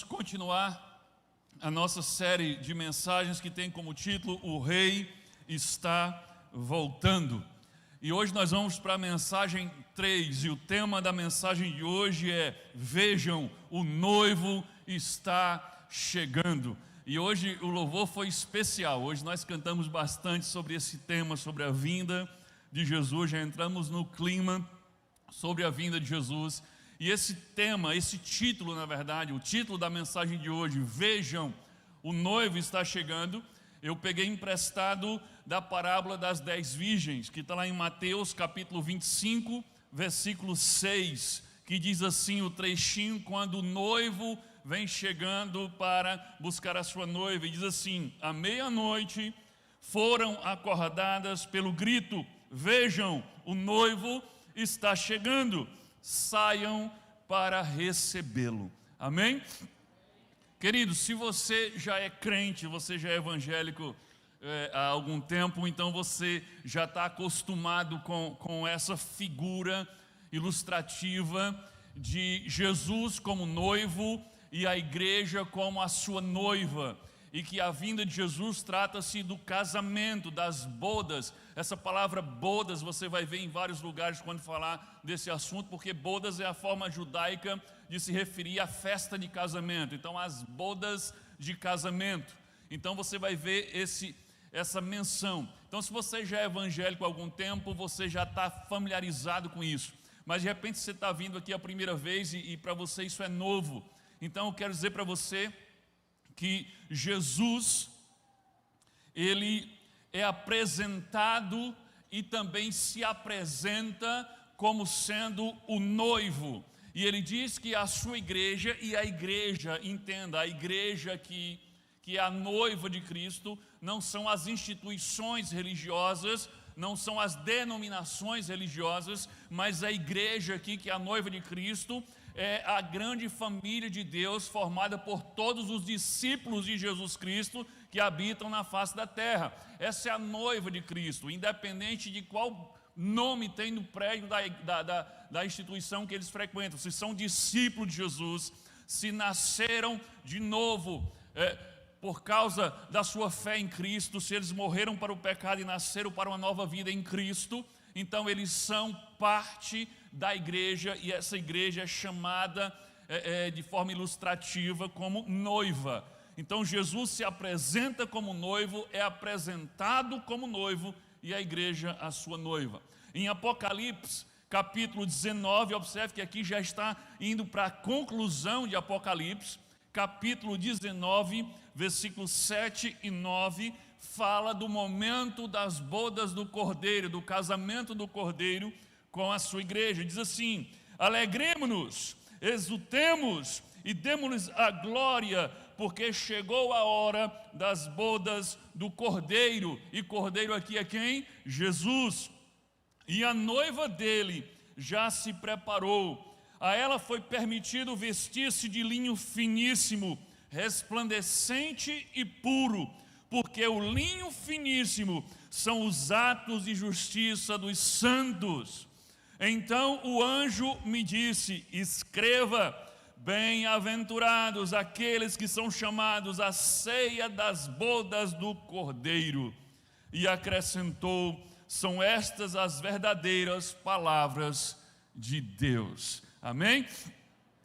Continuar a nossa série de mensagens que tem como título O Rei está voltando. E hoje nós vamos para a mensagem 3, e o tema da mensagem de hoje é: vejam, o noivo está chegando. E hoje o louvor foi especial. Hoje nós cantamos bastante sobre esse tema, sobre a vinda de Jesus. Já entramos no clima sobre a vinda de Jesus. E esse tema, esse título, na verdade, o título da mensagem de hoje, vejam, o noivo está chegando, eu peguei emprestado da parábola das 10 virgens, que está lá em Mateus capítulo 25, versículo 6, que diz assim o trechinho, quando o noivo vem chegando para buscar a sua noiva, e diz assim: à meia-noite foram acordadas pelo grito, vejam, o noivo está chegando, saiam para recebê-lo. Amém? Querido, se você já é crente, você já é evangélico há algum tempo, então você já está acostumado com essa figura ilustrativa de Jesus como noivo e a igreja como a sua noiva. E que a vinda de Jesus trata-se do casamento, das bodas. Essa palavra bodas você vai ver em vários lugares quando falar desse assunto, porque bodas é a forma judaica de se referir à festa de casamento. Então, as bodas de casamento. Então, você vai ver essa menção. Então, se você já é evangélico há algum tempo, você já está familiarizado com isso. Mas, de repente, você está vindo aqui a primeira vez e para você isso é novo. Então, eu quero dizer para você que Jesus, ele é apresentado e também se apresenta como sendo o noivo. E ele diz que a sua igreja, e a igreja, entenda, a igreja que é a noiva de Cristo, não são as instituições religiosas, não são as denominações religiosas, mas a igreja aqui, que é a noiva de Cristo, é a grande família de Deus, formada por todos os discípulos de Jesus Cristo que habitam na face da terra. Essa é a noiva de Cristo, independente de qual nome tem no prédio da instituição que eles frequentam. Se são discípulos de Jesus, se nasceram de novo por causa da sua fé em Cristo, se eles morreram para o pecado e nasceram para uma nova vida em Cristo, então eles são parte da igreja, e essa igreja é chamada de forma ilustrativa como noiva. Então Jesus se apresenta como noivo, é apresentado como noivo, e a igreja a sua noiva. Em Apocalipse capítulo 19, observe que aqui já está indo para a conclusão de Apocalipse, capítulo 19, versículos 7 e 9, fala do momento das bodas do Cordeiro, do casamento do Cordeiro com a sua igreja. Diz assim: alegremo-nos, exultemos e demos-lhes a glória, porque chegou a hora das bodas do Cordeiro. E Cordeiro aqui é quem? Jesus. E a noiva dele já se preparou. A ela foi permitido vestir-se de linho finíssimo, resplandecente e puro, porque o linho finíssimo são os atos de justiça dos santos. Então o anjo me disse: escreva, bem-aventurados aqueles que são chamados à ceia das bodas do Cordeiro. E acrescentou: são estas as verdadeiras palavras de Deus. Amém?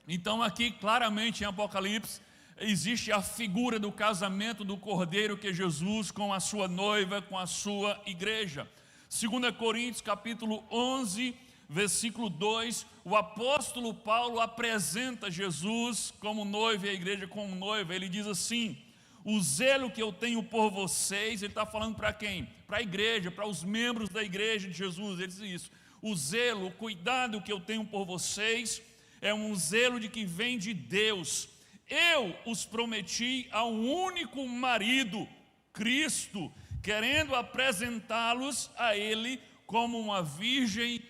Então aqui claramente em Apocalipse existe a figura do casamento do Cordeiro, que é Jesus, com a sua noiva, com a sua igreja. 2 Coríntios capítulo 11, versículo 2, o apóstolo Paulo apresenta Jesus como noivo e a igreja como noiva. Ele diz assim: o zelo que eu tenho por vocês, ele está falando para quem? Para a igreja, para os membros da igreja de Jesus. Ele diz isso: o zelo, o cuidado que eu tenho por vocês é um zelo de que vem de Deus. Eu os prometi a um único marido, Cristo, querendo apresentá-los a Ele como uma virgem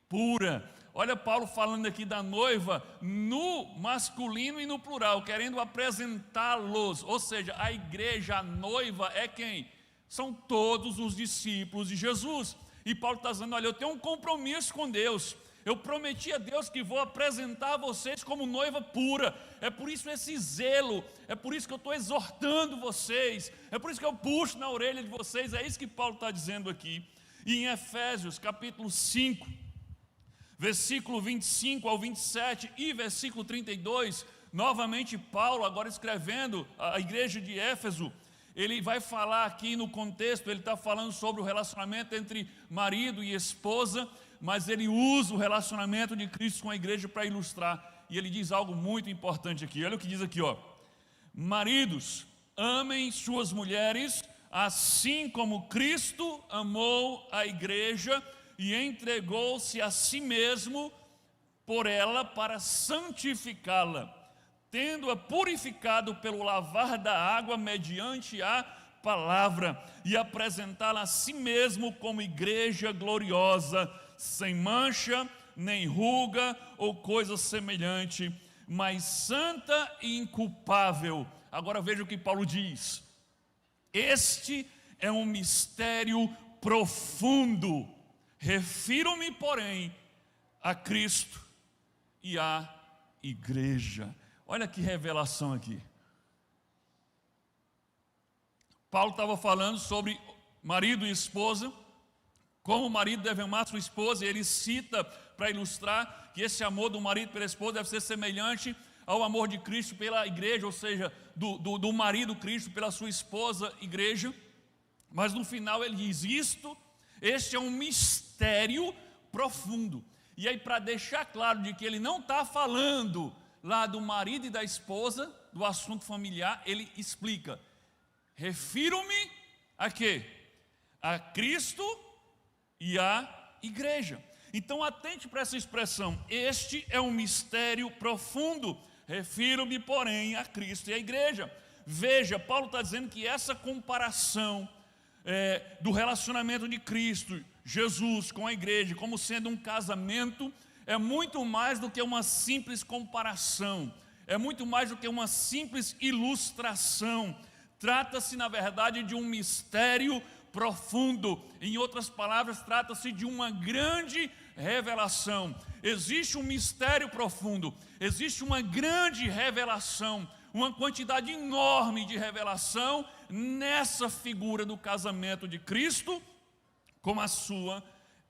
pura. Olha Paulo falando aqui da noiva no masculino e no plural, querendo apresentá-los. Ou seja, a igreja, a noiva é quem? São todos os discípulos de Jesus. E Paulo está dizendo: olha, eu tenho um compromisso com Deus. Eu prometi a Deus que vou apresentar vocês como noiva pura. É por isso esse zelo, é por isso que eu estou exortando vocês, é por isso que eu puxo na orelha de vocês. É isso que Paulo está dizendo aqui. E em Efésios capítulo 5, versículo 25 ao 27 e versículo 32, novamente Paulo, agora escrevendo a igreja de Éfeso, ele vai falar aqui no contexto, ele está falando sobre o relacionamento entre marido e esposa, mas ele usa o relacionamento de Cristo com a igreja para ilustrar, e ele diz algo muito importante aqui. Olha o que diz aqui, ó: maridos, amem suas mulheres, assim como Cristo amou a igreja e entregou-se a si mesmo por ela para santificá-la, tendo-a purificado pelo lavar da água mediante a palavra, e apresentá-la a si mesmo como igreja gloriosa, sem mancha, nem ruga ou coisa semelhante, mas santa e inculpável. Agora veja o que Paulo diz: este é um mistério profundo. Refiro-me, porém, a Cristo e à igreja. Olha que revelação aqui. Paulo estava falando sobre marido e esposa, como o marido deve amar sua esposa, e ele cita para ilustrar que esse amor do marido pela esposa deve ser semelhante ao amor de Cristo pela igreja, ou seja, do marido Cristo pela sua esposa, igreja. Mas no final ele diz: este é um mistério profundo. E aí, para deixar claro de que ele não está falando lá do marido e da esposa, do assunto familiar, ele explica: refiro-me a quê? A Cristo e à igreja. Então atente para essa expressão: este é um mistério profundo. Refiro-me, porém, a Cristo e à igreja. Veja, Paulo está dizendo que essa comparação do relacionamento de Cristo, Jesus, com a igreja, como sendo um casamento, é muito mais do que uma simples comparação, é muito mais do que uma simples ilustração. Trata-se, na verdade, de um mistério profundo. Em outras palavras, trata-se de uma grande revelação. Existe um mistério profundo, existe uma grande revelação, uma quantidade enorme de revelação nessa figura do casamento de Cristo com a sua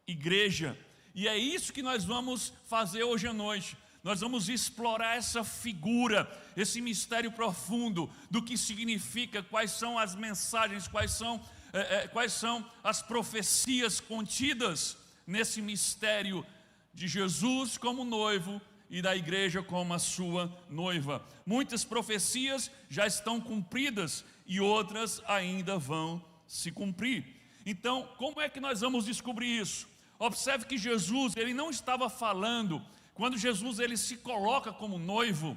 igreja. E é isso que nós vamos fazer hoje à noite. Nós vamos explorar essa figura, esse mistério profundo do que significa, quais são as mensagens, quais são as profecias contidas nesse mistério de Jesus como noivo e da igreja como a sua noiva. Muitas profecias já estão cumpridas e outras ainda vão se cumprir. Então, como é que nós vamos descobrir isso? Observe que Jesus, ele não estava falando, quando Jesus ele se coloca como noivo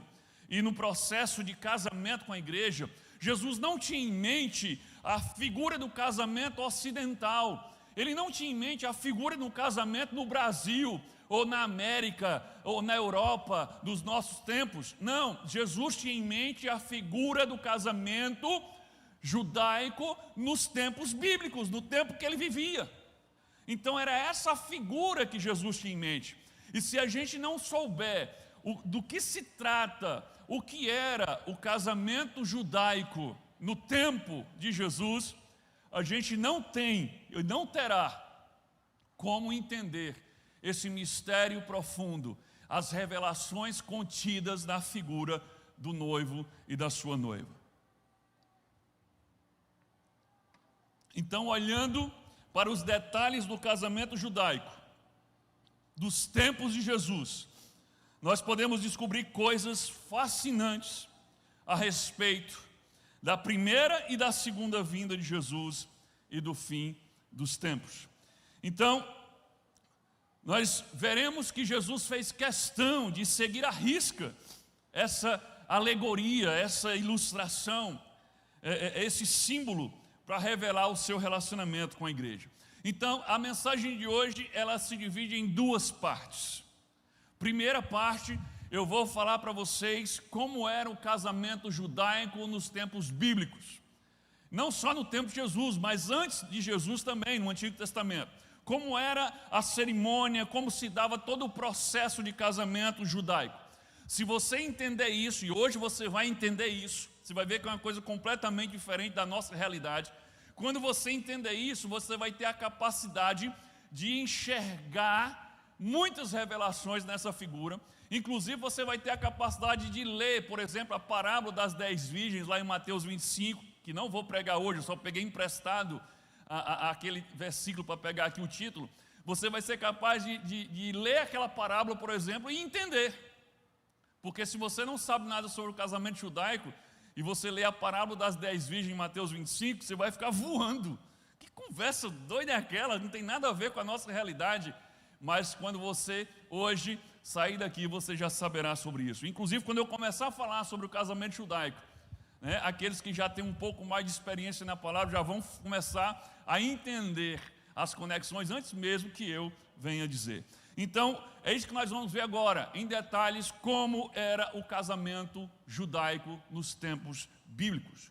e no processo de casamento com a igreja, Jesus não tinha em mente a figura do casamento ocidental. Ele não tinha em mente a figura do casamento no Brasil, ou na América, ou na Europa dos nossos tempos. Não, Jesus tinha em mente a figura do casamento judaico nos tempos bíblicos, no tempo que ele vivia. Então era essa figura que Jesus tinha em mente. E se a gente não souber do que se trata, o que era o casamento judaico no tempo de Jesus, a gente não tem e não terá como entender esse mistério profundo, as revelações contidas na figura do noivo e da sua noiva. Então, olhando para os detalhes do casamento judaico, dos tempos de Jesus, nós podemos descobrir coisas fascinantes a respeito da primeira e da segunda vinda de Jesus e do fim dos tempos. Então, nós veremos que Jesus fez questão de seguir à risca essa alegoria, essa ilustração, esse símbolo para revelar o seu relacionamento com a igreja. Então, a mensagem de hoje, ela se divide em duas partes. Primeira parte, eu vou falar para vocês como era o casamento judaico nos tempos bíblicos. Não só no tempo de Jesus, mas antes de Jesus também, no Antigo Testamento. como era a cerimônia, como se dava todo o processo de casamento judaico. Se você entender isso, e hoje você vai entender isso, você vai ver que é uma coisa completamente diferente da nossa realidade. Quando você entender isso, você vai ter a capacidade de enxergar muitas revelações nessa figura. Inclusive, você vai ter a capacidade de ler, por exemplo, a parábola das 10 virgens, lá em Mateus 25, que não vou pregar hoje, eu só peguei emprestado aquele versículo para pegar aqui o título. Você vai ser capaz de ler aquela parábola, por exemplo, e entender. Porque se você não sabe nada sobre o casamento judaico, e você lê a parábola das 10 virgens em Mateus 25, você vai ficar voando. Que conversa doida é aquela? Não tem nada a ver com a nossa realidade. Mas quando você hoje sair daqui, você já saberá sobre isso. Inclusive, quando eu começar a falar sobre o casamento judaico, aqueles que já têm um pouco mais de experiência na palavra já vão começar a entender as conexões antes mesmo que eu venha dizer. Então, é isso que nós vamos ver agora, em detalhes, como era o casamento judaico nos tempos bíblicos.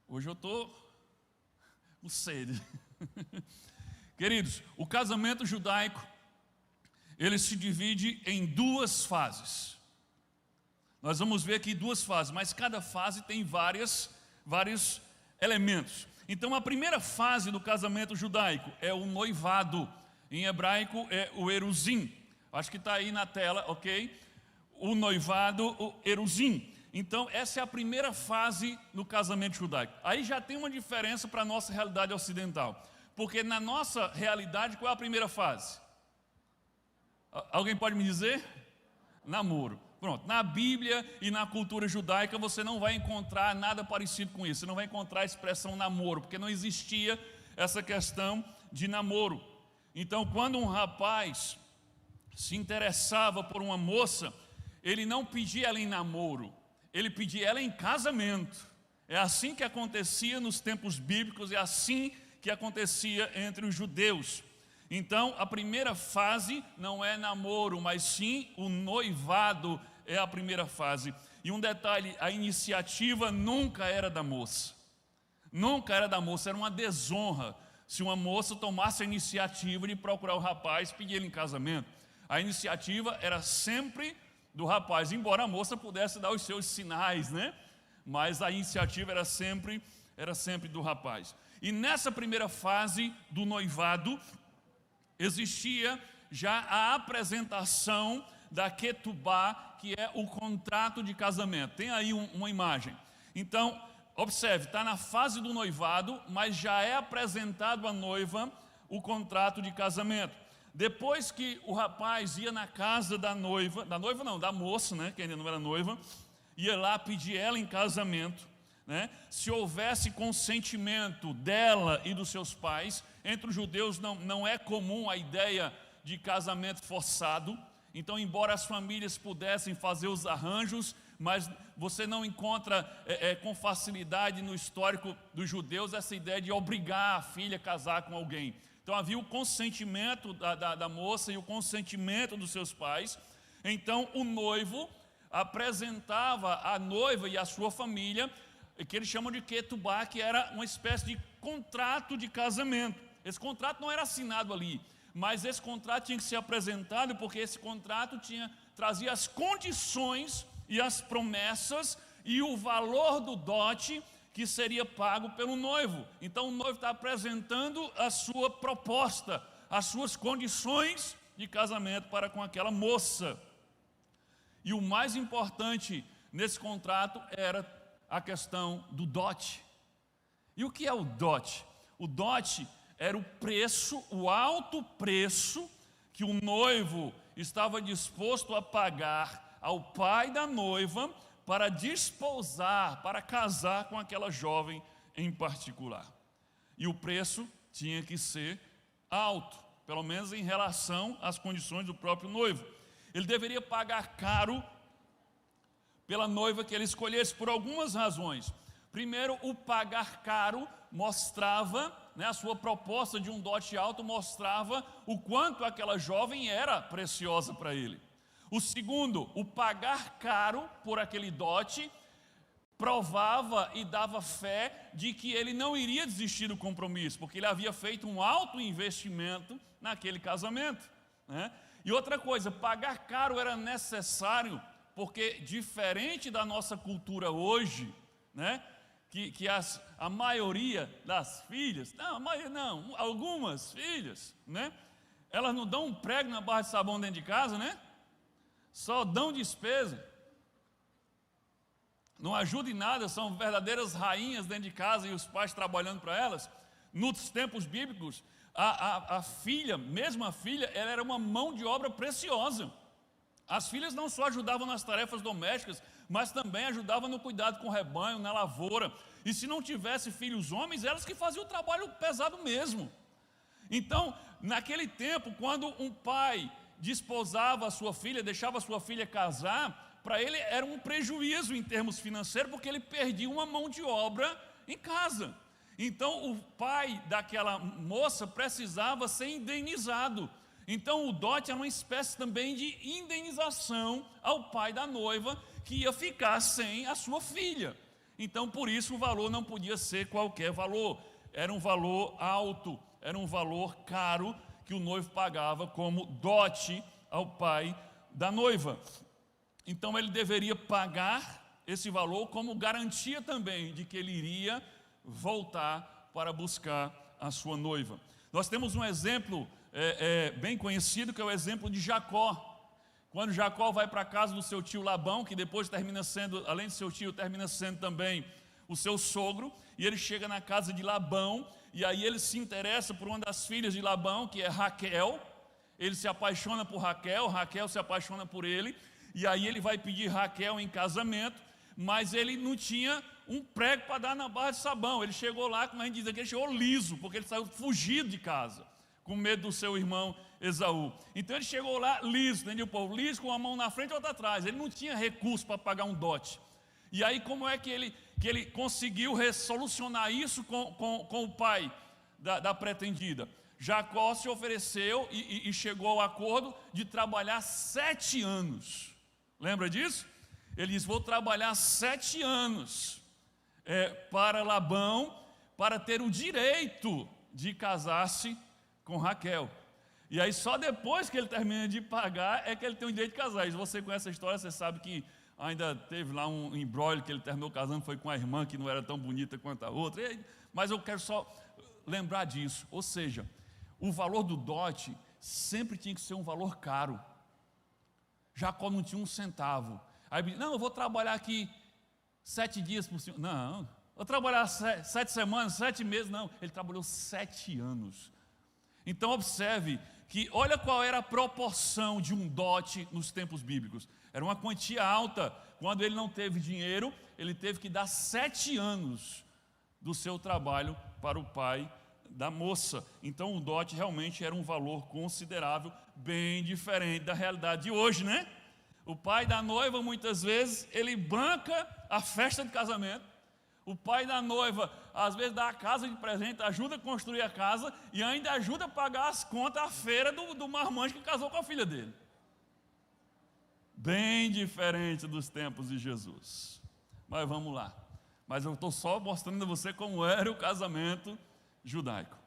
Hoje eu estou com sede. Queridos, o casamento judaico, ele se divide em duas fases. Nós vamos ver aqui duas fases, mas cada fase tem vários elementos. Então, a primeira fase do casamento judaico é o noivado. Em hebraico é o eruzim. Acho que está aí na tela, ok? O noivado, o eruzim. Então, essa é a primeira fase no casamento judaico. Aí já tem uma diferença para a nossa realidade ocidental. Porque na nossa realidade, qual é a primeira fase? Alguém pode me dizer? Namoro. Pronto, na Bíblia e na cultura judaica você não vai encontrar nada parecido com isso. Você não vai encontrar a expressão namoro, porque não existia essa questão de namoro. Então, quando um rapaz se interessava por uma moça, ele não pedia ela em namoro, ele pedia ela em casamento. É assim que acontecia nos tempos bíblicos, é assim que acontecia entre os judeus. Então, a primeira fase não é namoro, mas sim o noivado é a primeira fase. E um detalhe, a iniciativa nunca era da moça. Nunca era da moça, era uma desonra se uma moça tomasse a iniciativa de procurar o rapaz e pedir ele em casamento. A iniciativa era sempre do rapaz, embora a moça pudesse dar os seus sinais, né? Mas a iniciativa era sempre do rapaz. E nessa primeira fase do noivado, existia já a apresentação da ketubá, que é o contrato de casamento. Tem aí uma imagem. Então, observe, está na fase do noivado, mas já é apresentado à noiva o contrato de casamento. Depois que o rapaz ia na casa da moça, né, que ainda não era noiva, ia lá pedir ela em casamento, né? Se houvesse consentimento dela e dos seus pais, entre os judeus não é comum a ideia de casamento forçado. Então, embora as famílias pudessem fazer os arranjos, mas você não encontra com facilidade no histórico dos judeus essa ideia de obrigar a filha a casar com alguém. Então havia o consentimento da moça e o consentimento dos seus pais. Então o noivo apresentava a noiva e a sua família, que eles chamam de ketubá, que era uma espécie de contrato de casamento. Esse contrato não era assinado ali, mas esse contrato tinha que ser apresentado, porque esse contrato trazia as condições e as promessas e o valor do dote que seria pago pelo noivo. Então o noivo está apresentando a sua proposta, as suas condições de casamento para com aquela moça. E o mais importante nesse contrato era a questão do dote. E o que é o dote? O dote era o preço, o alto preço que o noivo estava disposto a pagar ao pai da noiva para desposar, para casar com aquela jovem em particular. E o preço tinha que ser alto, pelo menos em relação às condições do próprio noivo. Ele deveria pagar caro pela noiva que ele escolhesse por algumas razões. Primeiro, o pagar caro mostrava, a sua proposta de um dote alto mostrava o quanto aquela jovem era preciosa para ele. O segundo, o pagar caro por aquele dote, provava e dava fé de que ele não iria desistir do compromisso, porque ele havia feito um alto investimento naquele casamento, né? E outra coisa, pagar caro era necessário, porque diferente da nossa cultura hoje, né, que a maioria das filhas, não, algumas filhas, né, elas não dão um prego na barra de sabão dentro de casa, né? Só dão despesa. Não ajuda em nada, são verdadeiras rainhas dentro de casa e os pais trabalhando para elas. Nos tempos bíblicos, a filha, mesmo a filha, ela era uma mão de obra preciosa. As filhas não só ajudavam nas tarefas domésticas, mas também ajudavam no cuidado com o rebanho, na lavoura. E se não tivesse filhos homens, elas que faziam o trabalho pesado mesmo. Então, naquele tempo, quando um pai desposava a sua filha, deixava a sua filha casar, para ele era um prejuízo em termos financeiros, porque ele perdia uma mão de obra em casa. Então o pai daquela moça precisava ser indenizado. Então o dote era uma espécie também de indenização ao pai da noiva, que ia ficar sem a sua filha. Então por isso o valor não podia ser qualquer valor, era um valor alto, era um valor caro que o noivo pagava como dote ao pai da noiva. Então ele deveria pagar esse valor como garantia também de que ele iria voltar para buscar a sua noiva. Nós temos um exemplo bem conhecido, que é o exemplo de Jacó. Quando Jacó vai para a casa do seu tio Labão, que depois termina sendo, além de seu tio, termina sendo também o seu sogro, e ele chega na casa de Labão, e aí ele se interessa por uma das filhas de Labão, que é Raquel. Ele se apaixona por Raquel, Raquel se apaixona por ele, e aí ele vai pedir Raquel em casamento, mas ele não tinha um prego para dar na barra de sabão. Ele chegou lá, como a gente diz aqui, ele chegou liso, porque ele saiu fugido de casa, com medo do seu irmão Esaú. Então ele chegou lá liso, entendeu? O povo liso, com uma mão na frente e outra atrás. Ele não tinha recurso para pagar um dote. E aí como é que ele conseguiu resolucionar isso com o pai da pretendida? Jacó se ofereceu e chegou ao acordo de trabalhar 7 anos. Lembra disso? Ele disse: vou trabalhar 7 anos para Labão, para ter o direito de casar-se com Raquel. E aí só depois que ele termina de pagar é que ele tem o direito de casar. E se você conhece a história, você sabe que ainda teve lá um imbróglio, que ele terminou casando, foi com a irmã que não era tão bonita quanto a outra. Mas eu quero só lembrar disso. Ou seja, o valor do dote sempre tinha que ser um valor caro. Jacó não tinha um centavo. Aí ele disse: não, eu vou trabalhar aqui 7 dias por cima. Não, vou trabalhar 7 semanas, 7 meses. Não, ele trabalhou 7 anos. Então observe que olha qual era a proporção de um dote nos tempos bíblicos. Era uma quantia alta. Quando ele não teve dinheiro, ele teve que dar 7 anos do seu trabalho para o pai da moça. Então o dote realmente era um valor considerável, bem diferente da realidade de hoje, né? O pai da noiva, muitas vezes, ele banca a festa de casamento. O pai da noiva, às vezes, dá a casa de presente, ajuda a construir a casa e ainda ajuda a pagar as contas à feira do marmanjo que casou com a filha dele. Bem diferente dos tempos de Jesus. Mas vamos lá. Mas eu estou só mostrando a você como era o casamento judaico.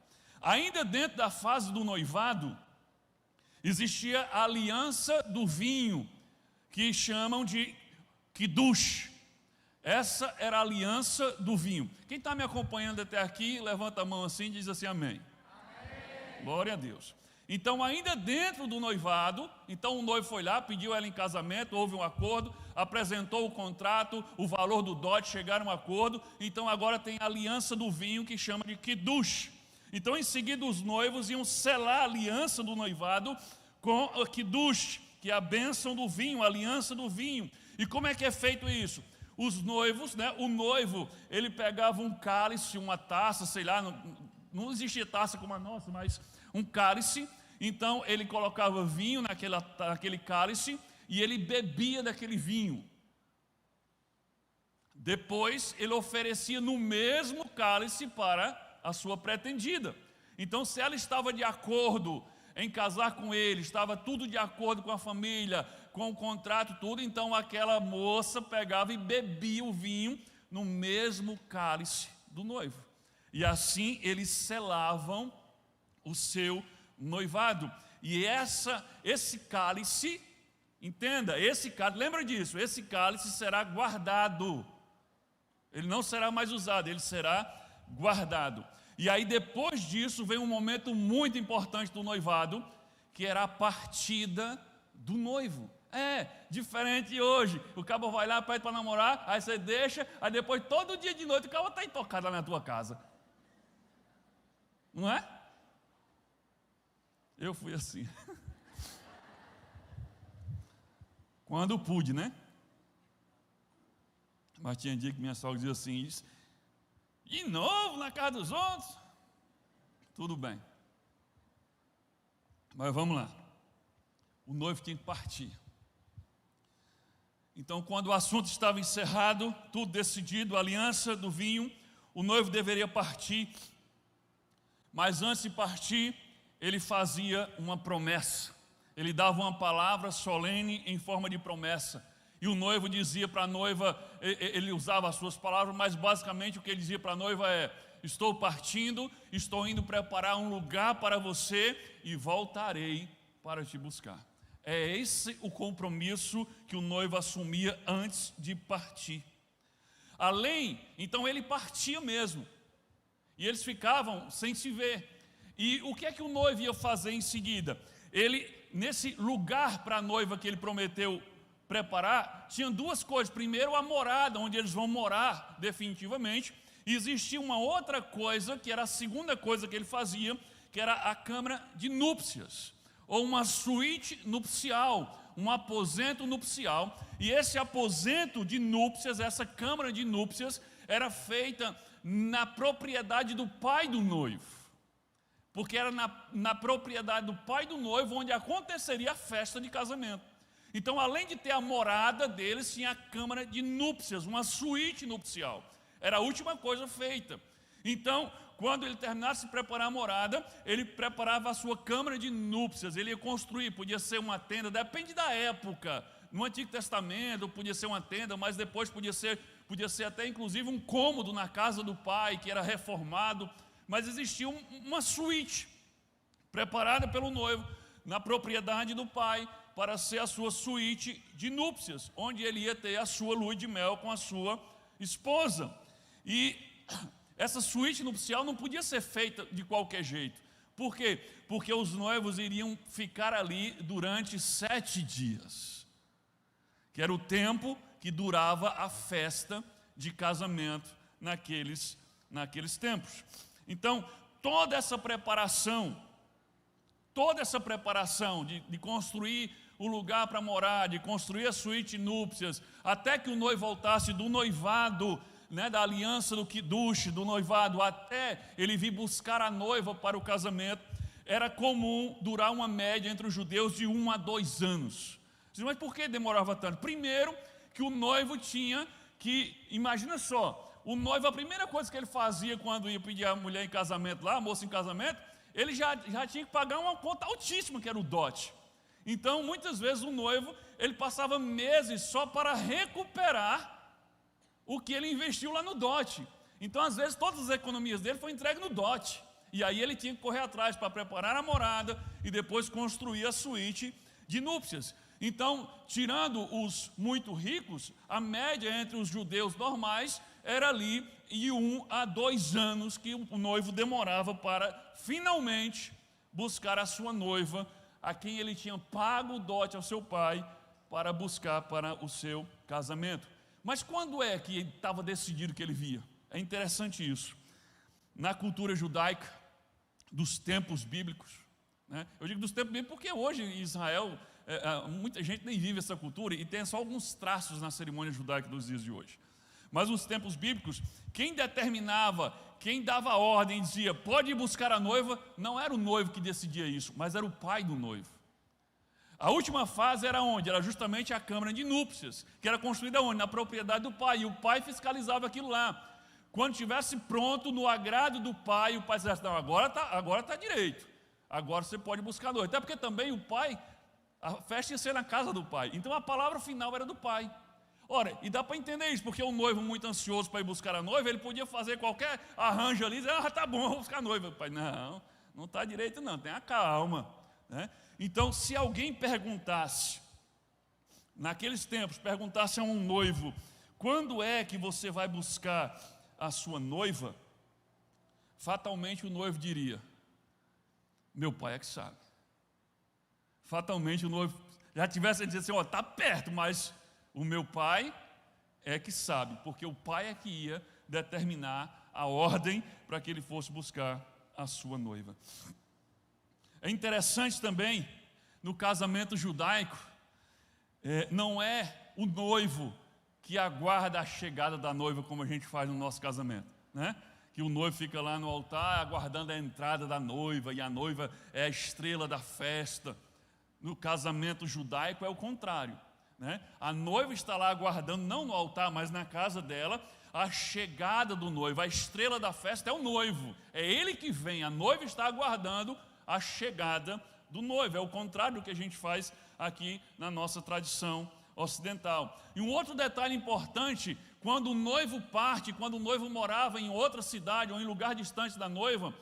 Ainda dentro da fase do noivado, existia a aliança do vinho, que chamam de Kiddush. Essa era a aliança do vinho. Quem está me acompanhando até aqui, levanta a mão assim e diz assim: amém. Amém. Glória a Deus. Então ainda dentro do noivado, então o noivo foi lá, pediu ela em casamento, houve um acordo, apresentou o contrato, o valor do dote, chegaram a um acordo. Então agora tem a aliança do vinho, que chama de Kiddush. Então em seguida os noivos iam selar a aliança do noivado com o Kiddush, que é a bênção do vinho, a aliança do vinho. E como é que é feito isso? Os noivos, né, o noivo, ele pegava um cálice, uma taça, sei lá, não existia taça como a nossa, mas um cálice. Então ele colocava vinho naquele cálice e ele bebia daquele vinho. Depois ele oferecia no mesmo cálice para a sua pretendida. Então se ela estava de acordo em casar com ele, estava tudo de acordo com a família, com o contrato, tudo, então aquela moça pegava e bebia o vinho no mesmo cálice do noivo. E assim eles selavam o seu noivado. E esse cálice, entenda, esse cálice, lembra disso, esse cálice será guardado. Ele não será mais usado, ele será guardado. E aí depois disso vem um momento muito importante do noivado, que era a partida do noivo. Diferente hoje. O cabo vai lá, pede para namorar, aí você deixa, aí depois todo dia de noite o cabo está intocado lá na tua casa. Não é? Eu fui assim. Quando pude, né? Mas tinha dia que minha sogra dizia assim, de novo na casa dos outros? Tudo bem. Mas vamos lá. O noivo tinha que partir. Então, quando o assunto estava encerrado, tudo decidido, a aliança do vinho, o noivo deveria partir. Mas antes de partir, ele fazia uma promessa. Ele dava uma palavra solene em forma de promessa. E o noivo dizia para a noiva, ele usava as suas palavras, mas basicamente o que ele dizia para a noiva é: estou partindo, estou indo preparar um lugar para você e voltarei para te buscar. É esse o compromisso que o noivo assumia antes de partir. Então ele partia mesmo. E eles ficavam sem se ver. E o que é que o noivo ia fazer em seguida? Ele, nesse lugar para a noiva que ele prometeu preparar, tinha duas coisas. Primeiro, a morada, onde eles vão morar definitivamente. E existia uma outra coisa, que era a segunda coisa que ele fazia, que era a câmara de núpcias, ou uma suíte nupcial, um aposento nupcial. E esse aposento de núpcias, essa câmara de núpcias, era feita na propriedade do pai do noivo, porque era na propriedade do pai do noivo onde aconteceria a festa de casamento. Então, além de ter a morada deles, tinha a câmara de núpcias, uma suíte nupcial. Era a última coisa feita. Então, quando ele terminasse de preparar a morada, ele preparava a sua câmara de núpcias. Ele ia construir, podia ser uma tenda, depende da época. No Antigo Testamento podia ser uma tenda, mas depois podia ser até inclusive um cômodo na casa do pai, que era reformado. Mas existia uma suíte preparada pelo noivo na propriedade do pai, para ser a sua suíte de núpcias, onde ele ia ter a sua lua de mel com a sua esposa. E essa suíte nupcial não podia ser feita de qualquer jeito. Por quê? Porque os noivos iriam ficar ali durante 7 dias, que era o tempo que durava a festa de casamento naqueles tempos. Então, toda essa preparação de construir o lugar para morar, de construir a suíte núpcias, até que o noivo voltasse do noivado, da aliança do quidush, do noivado, até ele vir buscar a noiva para o casamento, era comum durar uma média entre os judeus de 1 a 2 anos. Mas por que demorava tanto? Primeiro, que o noivo tinha que, imagina só, o noivo, a primeira coisa que ele fazia quando ia pedir a mulher em casamento lá, a moça em casamento, ele já tinha que pagar uma conta altíssima, que era o dote. Então, muitas vezes o noivo, ele passava meses só para recuperar o que ele investiu lá no dote. Então, às vezes, todas as economias dele foram entregues no dote. E aí ele tinha que correr atrás para preparar a morada e depois construir a suíte de núpcias. Então, tirando os muito ricos, a média entre os judeus normais era ali de 1 a 2 anos que o noivo demorava para finalmente buscar a sua noiva, a quem ele tinha pago o dote ao seu pai para buscar para o seu casamento. Mas quando é que estava decidido que ele via? É interessante isso. Na cultura judaica, dos tempos bíblicos, eu digo dos tempos bíblicos porque hoje em Israel, muita gente nem vive essa cultura e tem só alguns traços na cerimônia judaica dos dias de hoje. Mas nos tempos bíblicos, quem determinava, quem dava ordem e dizia, pode ir buscar a noiva, não era o noivo que decidia isso, mas era o pai do noivo. A última fase era onde? Era justamente a câmara de núpcias, que era construída onde? Na propriedade do pai, e o pai fiscalizava aquilo lá. Quando estivesse pronto, no agrado do pai, o pai dizia, não, agora tá direito, agora você pode buscar a noiva. Até porque também o pai, a festa ia ser na casa do pai, então a palavra final era do pai. Ora, e dá para entender isso, porque o noivo muito ansioso para ir buscar a noiva, ele podia fazer qualquer arranjo ali, dizer, tá bom, vou buscar a noiva. Pai, não está direito não, tenha calma, né? Então, se alguém perguntasse, naqueles tempos, perguntasse a um noivo, quando é que você vai buscar a sua noiva? Fatalmente o noivo diria, meu pai é que sabe. Fatalmente o noivo já tivesse a dizer assim, está perto, mas o meu pai é que sabe, porque o pai é que ia determinar a ordem para que ele fosse buscar a sua noiva. É interessante também, no casamento judaico, não é o noivo que aguarda a chegada da noiva, como a gente faz no nosso casamento, né? Que o noivo fica lá no altar aguardando a entrada da noiva, e a noiva é a estrela da festa. No casamento judaico é o contrário, né? A noiva está lá aguardando, não no altar, mas na casa dela, a chegada do noivo. A estrela da festa é o noivo, é ele que vem, a noiva está aguardando a chegada do noivo. É o contrário do que a gente faz aqui na nossa tradição ocidental. E um outro detalhe importante, quando o noivo parte, quando o noivo morava em outra cidade ou em lugar distante da noiva,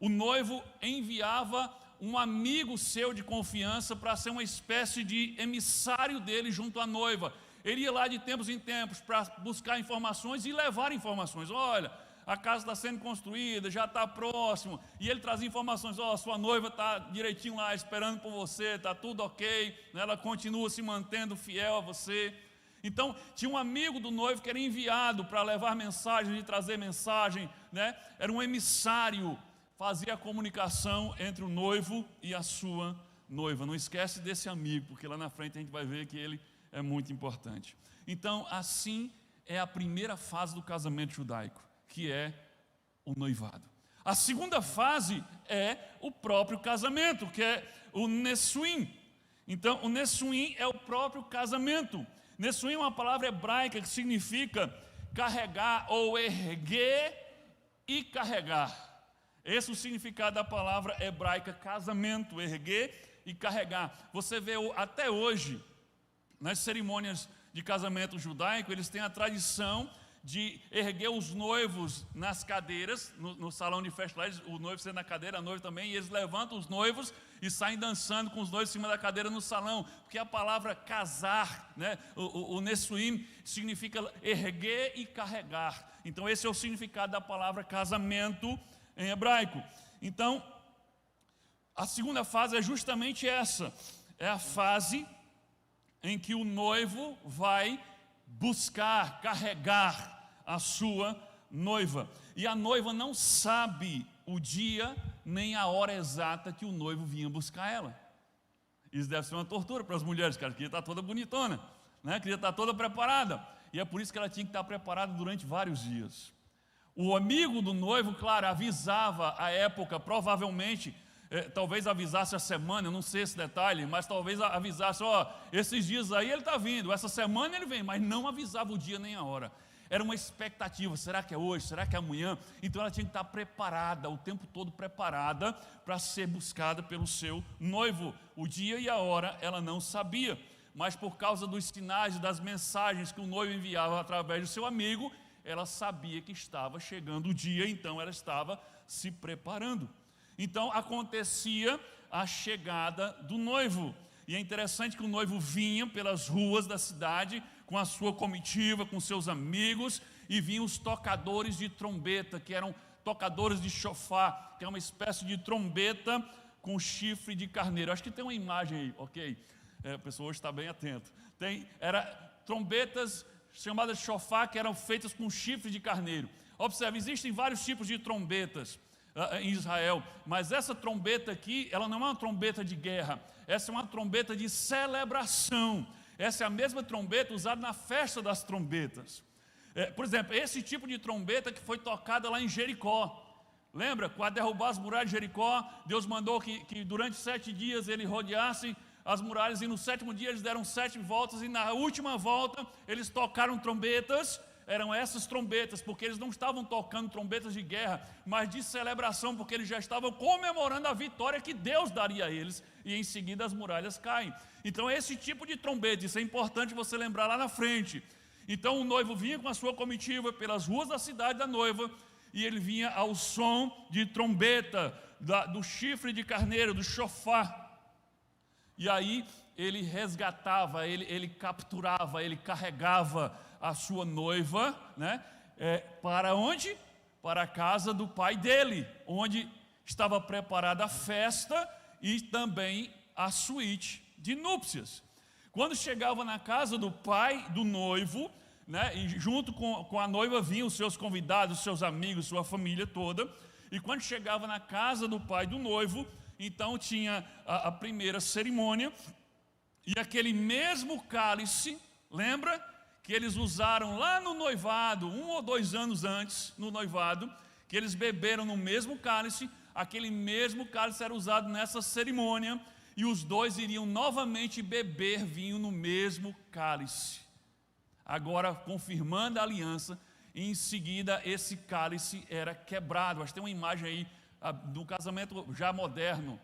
o noivo enviava um amigo seu de confiança para ser uma espécie de emissário dele junto à noiva. Ele ia lá de tempos em tempos para buscar informações e levar informações. Olha, a casa está sendo construída, já está próximo. E ele trazia informações, sua noiva está direitinho lá esperando por você, está tudo ok, ela continua se mantendo fiel a você. Então, tinha um amigo do noivo que era enviado para levar mensagens e trazer mensagem, né? Era um emissário, fazia a comunicação entre o noivo e a sua noiva. Não esquece desse amigo, porque lá na frente a gente vai ver que ele é muito importante. Então, assim é a primeira fase do casamento judaico, que é o noivado. A segunda fase é o próprio casamento, que é o Nessuim. Então, o Nessuim é o próprio casamento. Nessuim é uma palavra hebraica que significa carregar ou erguer e carregar. Esse é o significado da palavra hebraica casamento, erguer e carregar. Você vê até hoje, nas cerimônias de casamento judaico, eles têm a tradição de erguer os noivos nas cadeiras, no salão de festa, o noivo senta na cadeira, a noiva também, e eles levantam os noivos e saem dançando com os noivos em cima da cadeira no salão, porque a palavra casar, né, o Nessuim, significa erguer e carregar. Então esse é o significado da palavra casamento em hebraico. Então, a segunda fase é justamente essa, é a fase em que o noivo vai buscar, carregar a sua noiva. E a noiva não sabe o dia nem a hora exata que o noivo vinha buscar ela. Isso deve ser uma tortura para as mulheres, que ela queria estar toda bonitona, né? Queria estar toda preparada. E é por isso que ela tinha que estar preparada durante vários dias. O amigo do noivo, claro, avisava a época, provavelmente, talvez avisasse a semana, eu não sei esse detalhe, mas talvez avisasse, esses dias aí ele está vindo, essa semana ele vem, mas não avisava o dia nem a hora. Era uma expectativa, será que é hoje, será que é amanhã? Então ela tinha que estar preparada, o tempo todo preparada para ser buscada pelo seu noivo. O dia e a hora ela não sabia, mas por causa dos sinais e das mensagens que o noivo enviava através do seu amigo, ela sabia que estava chegando o dia, então ela estava se preparando. Então acontecia a chegada do noivo. E é interessante que o noivo vinha pelas ruas da cidade com a sua comitiva, com seus amigos, e vinham os tocadores de trombeta, que eram tocadores de chofar, que é uma espécie de trombeta com chifre de carneiro. Acho que tem uma imagem aí, ok? A pessoa hoje está bem atenta. Era trombetas chamadas de chofar, que eram feitas com chifre de carneiro. Observe, existem vários tipos de trombetas em Israel, mas essa trombeta aqui, ela não é uma trombeta de guerra, essa é uma trombeta de celebração. Essa é a mesma trombeta usada na festa das trombetas. Por exemplo, esse tipo de trombeta que foi tocada lá em Jericó. Lembra? Para derrubar as muralhas de Jericó, Deus mandou que durante 7 dias ele rodeasse as muralhas, e no 7º dia eles deram 7 voltas, e na última volta eles tocaram trombetas. Eram essas trombetas, porque eles não estavam tocando trombetas de guerra, mas de celebração, porque eles já estavam comemorando a vitória que Deus daria a eles, e em seguida as muralhas caem. Então esse tipo de trombeta, isso é importante você lembrar lá na frente. Então o noivo vinha com a sua comitiva pelas ruas da cidade da noiva, e ele vinha ao som de trombeta, do chifre de carneiro, do shofar. E aí ele resgatava, ele capturava, ele carregava a sua noiva, né? Para onde? Para a casa do pai dele, onde estava preparada a festa e também a suíte de núpcias. Quando chegava na casa do pai do noivo, né, e junto com a noiva vinham os seus convidados, os seus amigos, sua família toda. E quando chegava na casa do pai do noivo, então tinha a primeira cerimônia. E aquele mesmo cálice, lembra? Que eles usaram lá no noivado, 1 ou 2 anos antes, no noivado, que eles beberam no mesmo cálice. Aquele mesmo cálice era usado nessa cerimônia. E os dois iriam novamente beber vinho no mesmo cálice. Agora confirmando a aliança, e em seguida esse cálice era quebrado. Acho que tem uma imagem aí do casamento já moderno.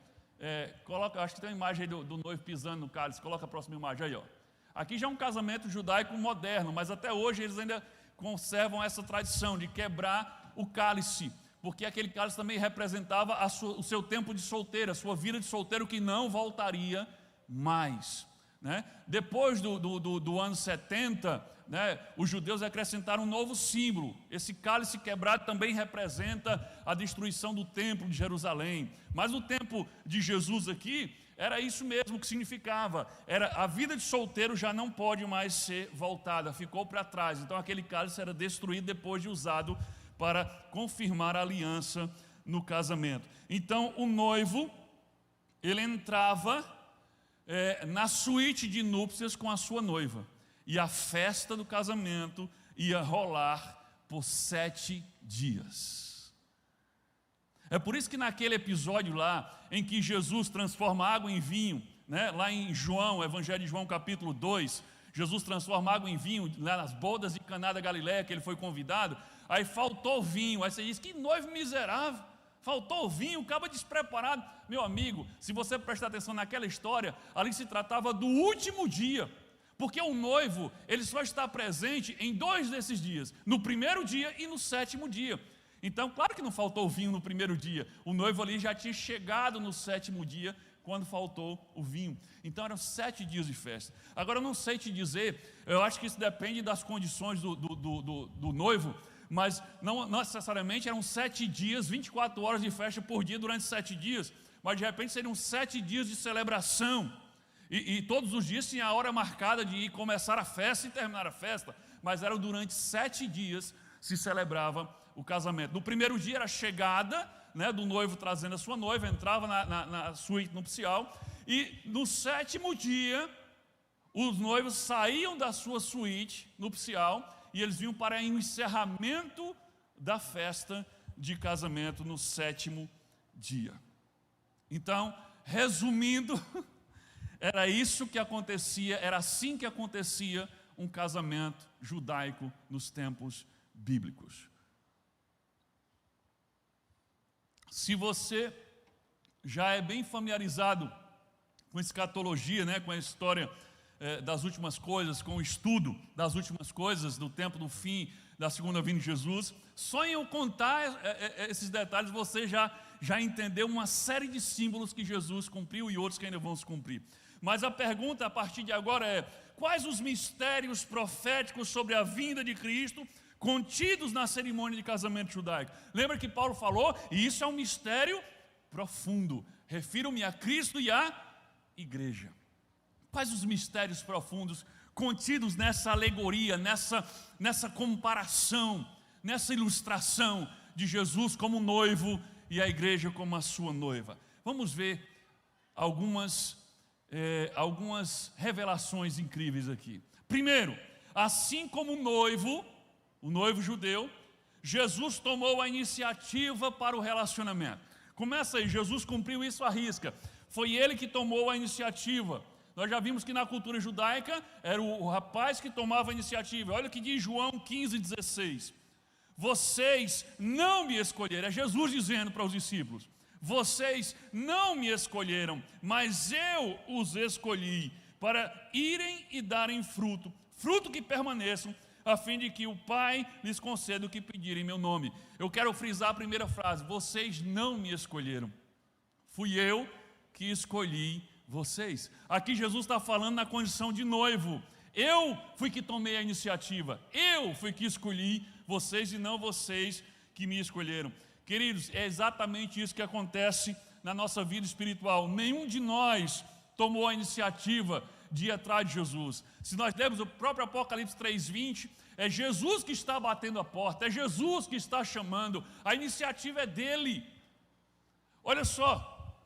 Acho que tem uma imagem aí do noivo pisando no cálice. Coloca a próxima imagem aí, ó. Aqui já é um casamento judaico moderno, mas até hoje eles ainda conservam essa tradição de quebrar o cálice, porque aquele cálice também representava o seu tempo de solteiro, a sua vida de solteiro que não voltaria mais, né? Depois do ano 70, né, os judeus acrescentaram um novo símbolo. Esse cálice quebrado também representa a destruição do templo de Jerusalém. Mas no tempo de Jesus aqui, era isso mesmo que significava. A vida de solteiro já não pode mais ser voltada, ficou para trás. Então aquele cálice era destruído depois de usado para confirmar a aliança no casamento. Então o noivo, ele entrava na suíte de núpcias com a sua noiva. E a festa do casamento ia rolar por 7 dias. É por isso que naquele episódio lá, em que Jesus transforma água em vinho, né, lá em João, Evangelho de João capítulo 2, Jesus transforma água em vinho, lá nas bodas de Caná da Galileia, que ele foi convidado, aí faltou vinho, aí você diz, que noivo miserável, faltou vinho, acaba despreparado. Meu amigo, se você prestar atenção naquela história, ali se tratava do último dia, porque o noivo, ele só está presente em 2 desses dias, no primeiro dia e no 7º dia. Então, claro que não faltou vinho no primeiro dia, o noivo ali já tinha chegado no 7º dia, quando faltou o vinho. Então eram 7 dias de festa. Agora eu não sei te dizer, eu acho que isso depende das condições do noivo, mas não necessariamente eram 7 dias, 24 horas de festa por dia durante 7 dias, mas de repente seriam 7 dias de celebração. E todos os dias tinha a hora marcada de começar a festa e terminar a festa, mas eram durante 7 dias se celebrava o casamento. No primeiro dia era a chegada, né, do noivo trazendo a sua noiva, entrava na suíte nupcial, e no 7º dia os noivos saíam da sua suíte nupcial e eles vinham para o encerramento da festa de casamento no 7º dia. Então, resumindo, era isso que acontecia, era assim que acontecia um casamento judaico nos tempos bíblicos. Se você já é bem familiarizado com escatologia, né, com a história das últimas coisas, com o estudo das últimas coisas, do tempo do fim, da segunda vinda de Jesus, só em eu contar esses detalhes você já entendeu uma série de símbolos que Jesus cumpriu e outros que ainda vão se cumprir. Mas a pergunta a partir de agora é: quais os mistérios proféticos sobre a vinda de Cristo contidos na cerimônia de casamento judaico? Lembra que Paulo falou, e isso é um mistério profundo. Refiro-me a Cristo e à igreja. Quais os mistérios profundos contidos nessa alegoria, nessa comparação, nessa ilustração de Jesus como noivo e a igreja como a sua noiva? Vamos ver algumas revelações incríveis aqui. Primeiro, assim como o noivo judeu, Jesus tomou a iniciativa para o relacionamento. Começa aí, Jesus cumpriu isso à risca. Foi ele que tomou a iniciativa. Nós já vimos que na cultura judaica era o rapaz que tomava a iniciativa. Olha o que diz João 15,16. Vocês não me escolheram, é Jesus dizendo para os discípulos, vocês não me escolheram, mas eu os escolhi para irem e darem fruto, fruto que permaneçam, a fim de que o Pai lhes conceda o que pedirem em meu nome. Eu quero frisar a primeira frase: vocês não me escolheram, fui eu que escolhi vocês. Aqui Jesus está falando na condição de noivo. Eu fui que tomei a iniciativa, eu fui que escolhi vocês e não vocês que me escolheram. Queridos, é exatamente isso que acontece na nossa vida espiritual. Nenhum de nós tomou a iniciativa de ir atrás de Jesus. Se nós lermos o próprio Apocalipse 3:20, é Jesus que está batendo a porta, é Jesus que está chamando, a iniciativa é dele. Olha só,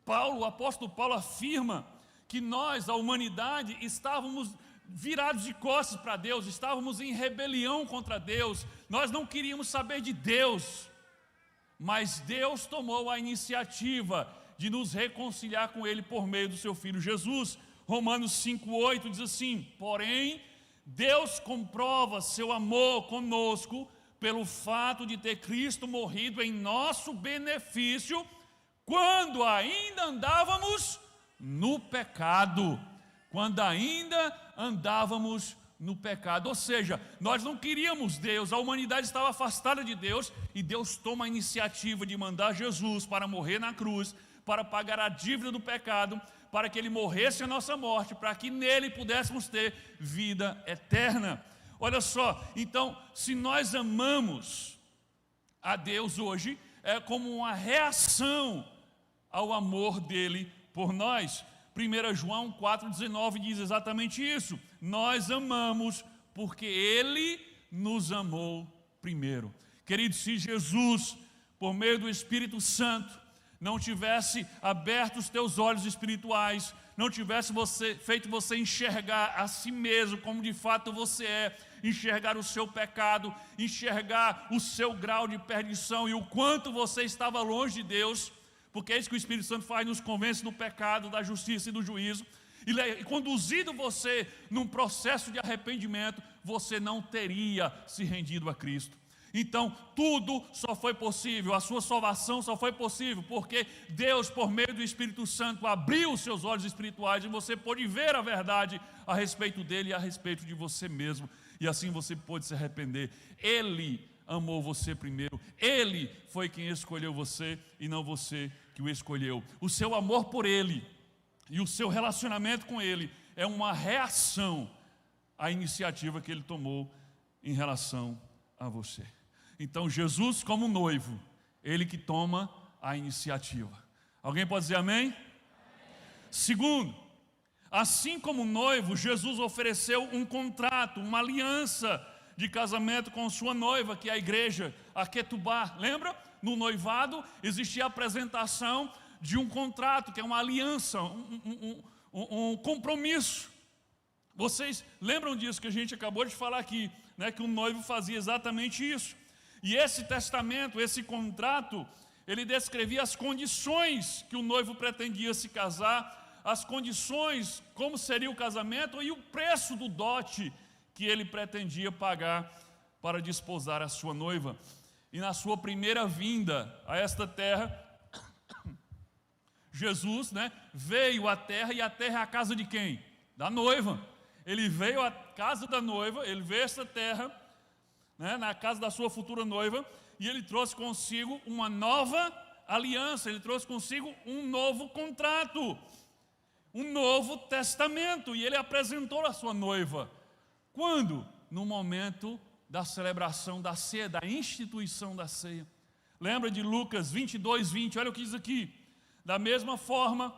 o apóstolo Paulo afirma que nós, a humanidade, estávamos virados de costas para Deus, estávamos em rebelião contra Deus, nós não queríamos saber de Deus, mas Deus tomou a iniciativa de nos reconciliar com Ele por meio do seu Filho Jesus. Romanos 5:8 diz assim: porém, Deus comprova seu amor conosco pelo fato de ter Cristo morrido em nosso benefício, quando ainda andávamos no pecado. Quando ainda andávamos no pecado. Ou seja, nós não queríamos Deus, a humanidade estava afastada de Deus, e Deus toma a iniciativa de mandar Jesus para morrer na cruz, para pagar a dívida do pecado, para que Ele morresse a nossa morte, para que nele pudéssemos ter vida eterna. Olha só, então, se nós amamos a Deus hoje, é como uma reação ao amor dele por nós. 1 João 4,19 diz exatamente isso: nós amamos porque Ele nos amou primeiro. Querido, se Jesus, por meio do Espírito Santo, não tivesse aberto os teus olhos espirituais, não tivesse feito você enxergar a si mesmo como de fato você é, enxergar o seu pecado, enxergar o seu grau de perdição e o quanto você estava longe de Deus, porque é isso que o Espírito Santo faz, nos convence do pecado, da justiça e do juízo, e conduzido você num processo de arrependimento, você não teria se rendido a Cristo. Então, tudo só foi possível, a sua salvação só foi possível porque Deus, por meio do Espírito Santo, abriu os seus olhos espirituais e você pôde ver a verdade a respeito dele e a respeito de você mesmo, e assim você pôde se arrepender. Ele amou você primeiro, Ele foi quem escolheu você e não você que o escolheu. O seu amor por Ele e o seu relacionamento com Ele é uma reação à iniciativa que Ele tomou em relação a você. Então Jesus, como noivo, Ele que toma a iniciativa. Alguém pode dizer amém? Segundo, assim como noivo, Jesus ofereceu um contrato, uma aliança de casamento com sua noiva, que é a igreja, a Ketubá. Lembra? No noivado existia a apresentação de um contrato, que é uma aliança, um compromisso. Vocês lembram disso que a gente acabou de falar aqui, né? Que o noivo fazia exatamente isso. E esse testamento, esse contrato, ele descrevia as condições que o noivo pretendia se casar, as condições, como seria o casamento e o preço do dote que ele pretendia pagar para desposar a sua noiva. E na sua primeira vinda a esta terra, Jesus, veio à terra, e a terra é a casa de quem? Da noiva. Ele veio à casa da noiva, ele veio a esta terra, na casa da sua futura noiva, e ele trouxe consigo uma nova aliança, ele trouxe consigo um novo contrato, um novo testamento, e ele apresentou a sua noiva. Quando? No momento da celebração da ceia, da instituição da ceia. Lembra de Lucas 22:20, olha o que diz aqui. Da mesma forma,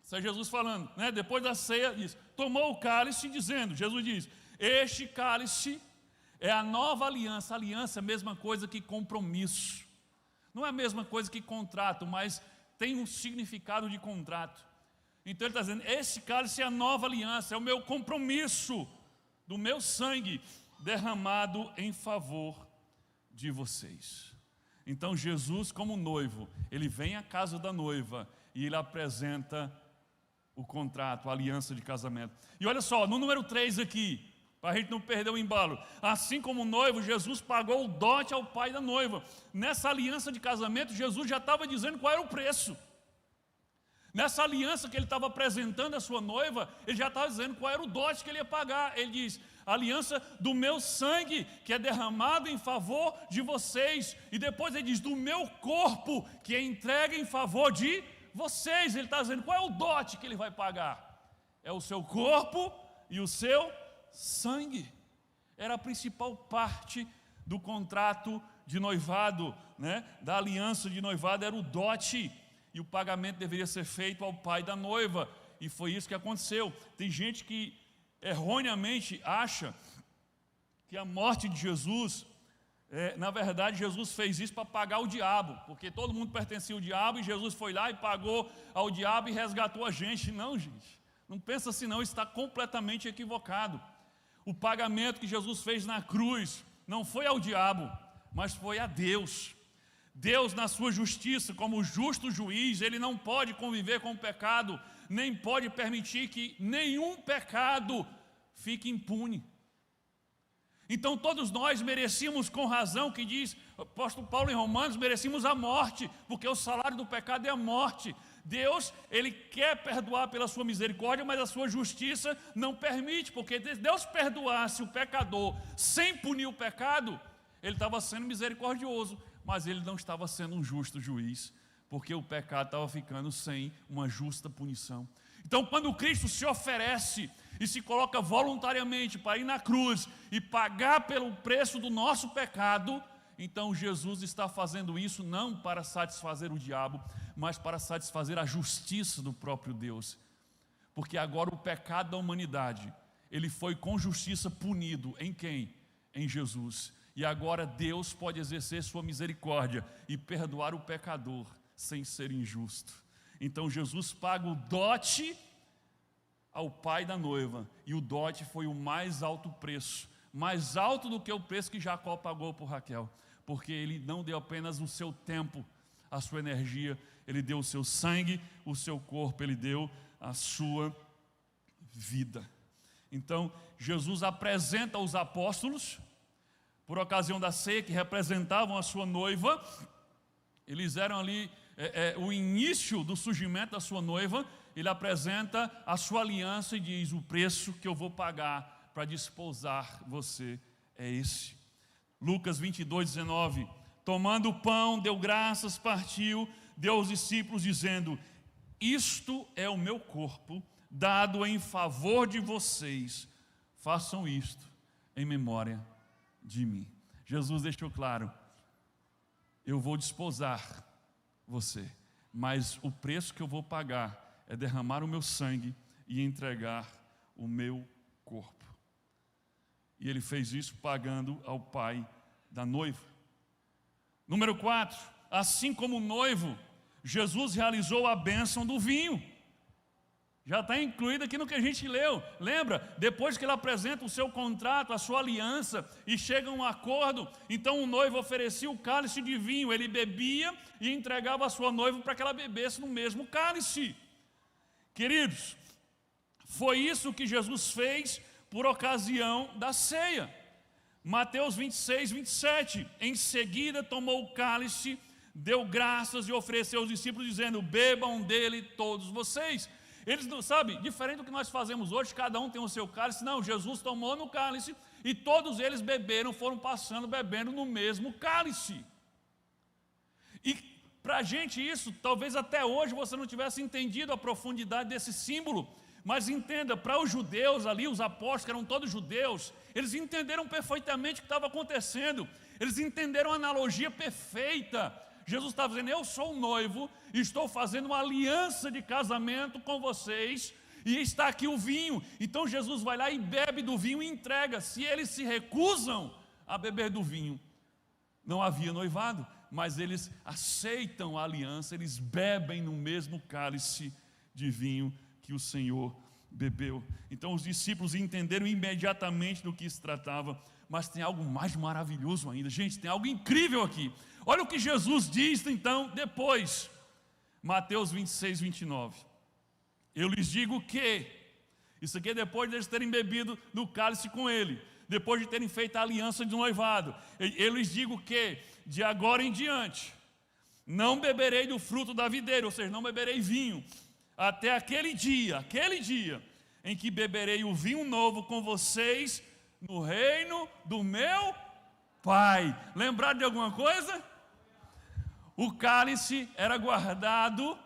isso é Jesus falando, depois da ceia, diz, tomou o cálice, dizendo, Jesus diz, este cálice é a nova aliança. Aliança é a mesma coisa que compromisso. Não é a mesma coisa que contrato, mas tem um significado de contrato. Então ele está dizendo, esse cálice é a nova aliança, é o meu compromisso do meu sangue derramado em favor de vocês. Então Jesus, como noivo, ele vem à casa da noiva e ele apresenta o contrato, a aliança de casamento. E olha só, no número 3 aqui, para a gente não perder o embalo. Assim como noivo, Jesus pagou o dote ao pai da noiva. Nessa aliança de casamento, Jesus já estava dizendo qual era o preço. Nessa aliança que ele estava apresentando à sua noiva, ele já estava dizendo qual era o dote que ele ia pagar. Ele diz, aliança do meu sangue, que é derramado em favor de vocês. E depois ele diz, do meu corpo, que é entregue em favor de vocês. Ele está dizendo, qual é o dote que ele vai pagar? É o seu corpo e o seu sangue. Era a principal parte do contrato de noivado, né? Da aliança de noivado, era o dote. E o pagamento deveria ser feito ao pai da noiva. E foi isso que aconteceu. Tem gente que erroneamente acha que a morte de Jesus, na verdade Jesus fez isso para pagar o diabo, porque todo mundo pertencia ao diabo e Jesus foi lá e pagou ao diabo e resgatou a gente. Não, gente, não pensa assim não, está completamente equivocado. O pagamento que Jesus fez na cruz não foi ao diabo, mas foi a Deus. Deus, na sua justiça, como justo juiz, Ele não pode conviver com o pecado, nem pode permitir que nenhum pecado fique impune. Então todos nós merecíamos, com razão, que diz o apóstolo Paulo em Romanos, merecíamos a morte, porque o salário do pecado é a morte. Deus, Ele quer perdoar pela sua misericórdia, mas a sua justiça não permite, porque se Deus perdoasse o pecador sem punir o pecado, Ele estava sendo misericordioso, mas Ele não estava sendo um justo juiz, porque o pecado estava ficando sem uma justa punição. Então, quando Cristo se oferece e se coloca voluntariamente para ir na cruz e pagar pelo preço do nosso pecado, então Jesus está fazendo isso não para satisfazer o diabo, mas para satisfazer a justiça do próprio Deus. Porque agora o pecado da humanidade, ele foi com justiça punido em quem? Em Jesus. E agora Deus pode exercer sua misericórdia e perdoar o pecador sem ser injusto. Então Jesus paga o dote ao pai da noiva, e o dote foi o mais alto preço, mais alto do que o preço que Jacó pagou por Raquel, porque ele não deu apenas o seu tempo, a sua energia, ele deu o seu sangue, o seu corpo, ele deu a sua vida. Então Jesus apresenta aos apóstolos, por ocasião da ceia, que representavam a sua noiva. Eles eram ali o início do surgimento da sua noiva. Ele apresenta a sua aliança e diz, o preço que eu vou pagar para desposar você é esse. Lucas 22, 19, tomando o pão, deu graças, partiu, deu aos discípulos, dizendo, isto é o meu corpo, dado em favor de vocês, façam isto em memória de mim. Jesus deixou claro, eu vou desposar você, mas o preço que eu vou pagar é derramar o meu sangue e entregar o meu corpo. E ele fez isso pagando ao pai da noiva. Número 4, assim como o noivo, Jesus realizou a bênção do vinho. Já está incluído aqui no que a gente leu. Lembra? Depois que ele apresenta o seu contrato, a sua aliança, e chega a um acordo, então o noivo oferecia o cálice de vinho, ele bebia e entregava a sua noiva para que ela bebesse no mesmo cálice. Queridos, foi isso que Jesus fez por ocasião da ceia. Mateus 26, 27, em seguida tomou o cálice, deu graças e ofereceu aos discípulos, dizendo, bebam dele todos vocês. Eles não, sabe, diferente do que nós fazemos hoje, cada um tem o seu cálice. Não, Jesus tomou no cálice e todos eles beberam, foram passando, bebendo no mesmo cálice. E para a gente isso, talvez até hoje você não tivesse entendido a profundidade desse símbolo, mas entenda, para os judeus ali, os apóstolos que eram todos judeus, eles entenderam perfeitamente o que estava acontecendo, eles entenderam a analogia perfeita. Jesus estava dizendo, eu sou o noivo, estou fazendo uma aliança de casamento com vocês, e está aqui o vinho. Então Jesus vai lá e bebe do vinho e entrega. Se eles se recusam a beber do vinho, não havia noivado, mas eles aceitam a aliança, eles bebem no mesmo cálice de vinho que o Senhor bebeu. Então os discípulos entenderam imediatamente do que se tratava. Mas tem algo mais maravilhoso ainda. Gente, tem algo incrível aqui. Olha o que Jesus diz então depois. Mateus 26, 29. Eu lhes digo que, isso aqui é depois de eles terem bebido do cálice com ele, depois de terem feito a aliança de noivado. Eu lhes digo que, de agora em diante, não beberei do fruto da videira, ou seja, não beberei vinho, até aquele dia em que beberei o vinho novo com vocês no reino do meu Pai. Lembrado de alguma coisa? O cálice era guardado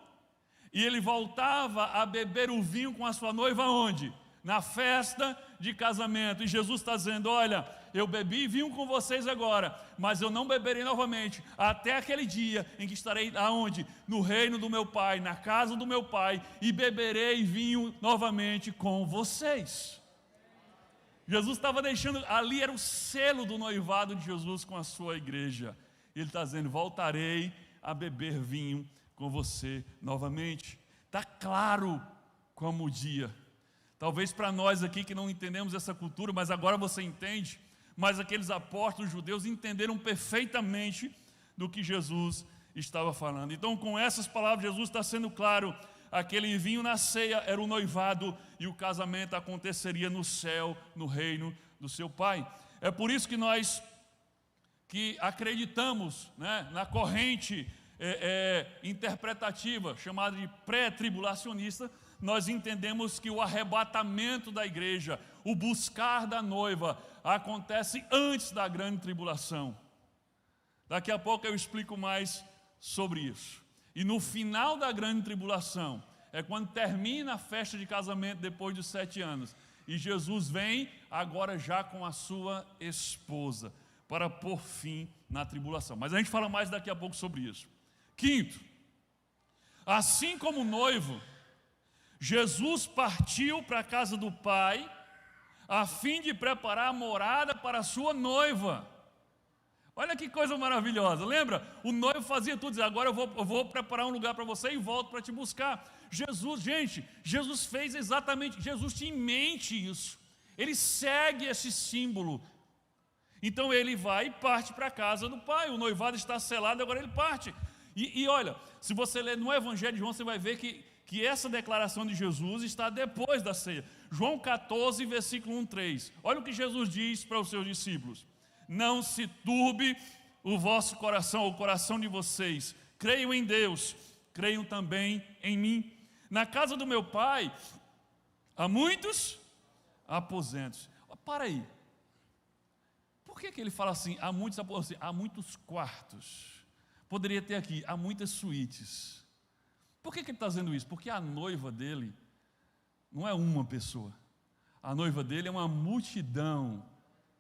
e ele voltava a beber o vinho com a sua noiva onde? Na festa de casamento. E Jesus está dizendo, olha, eu bebi vinho com vocês agora, mas eu não beberei novamente, até aquele dia em que estarei aonde? No reino do meu Pai, na casa do meu Pai, e beberei vinho novamente com vocês. Jesus estava deixando, ali era o selo do noivado de Jesus com a sua igreja. Ele está dizendo, voltarei a beber vinho com você novamente. Está claro como o dia. Talvez para nós aqui que não entendemos essa cultura, mas agora você entende. Mas aqueles apóstolos judeus entenderam perfeitamente do que Jesus estava falando. Então, com essas palavras, Jesus está sendo claro. Aquele vinho na ceia era o noivado e o casamento aconteceria no céu, no reino do seu Pai. É por isso que nós que acreditamos, né, na corrente interpretativa chamada de pré-tribulacionista, nós entendemos que o arrebatamento da igreja, o buscar da noiva, acontece antes da grande tribulação. Daqui a pouco eu explico mais sobre isso. E no final da grande tribulação, é quando termina a festa de casamento depois de 7 anos. E Jesus vem agora já com a sua esposa, para pôr fim na tribulação. Mas a gente fala mais daqui a pouco sobre isso. Quinto, assim como o noivo, Jesus partiu para a casa do Pai, a fim de preparar a morada para a sua noiva. Olha que coisa maravilhosa, lembra? O noivo fazia tudo, dizia, agora eu vou preparar um lugar para você e volto para te buscar. Jesus fez exatamente, Jesus tinha em mente isso. Ele segue esse símbolo. Então ele vai e parte para a casa do Pai. O noivado está selado, agora ele parte. E olha, se você ler no Evangelho de João, você vai ver que essa declaração de Jesus está depois da ceia. João 14, versículo 1, 3. Olha o que Jesus diz para os seus discípulos. Não se turbe o vosso coração, o coração de vocês. Creiam em Deus, creiam também em mim. Na casa do meu Pai há muitos aposentos. Para aí. Por que ele fala assim, há muitos aposentos? Há muitos quartos. Poderia ter aqui, há muitas suítes. Por que ele está dizendo isso? Porque a noiva dele não é uma pessoa. A noiva dele é uma multidão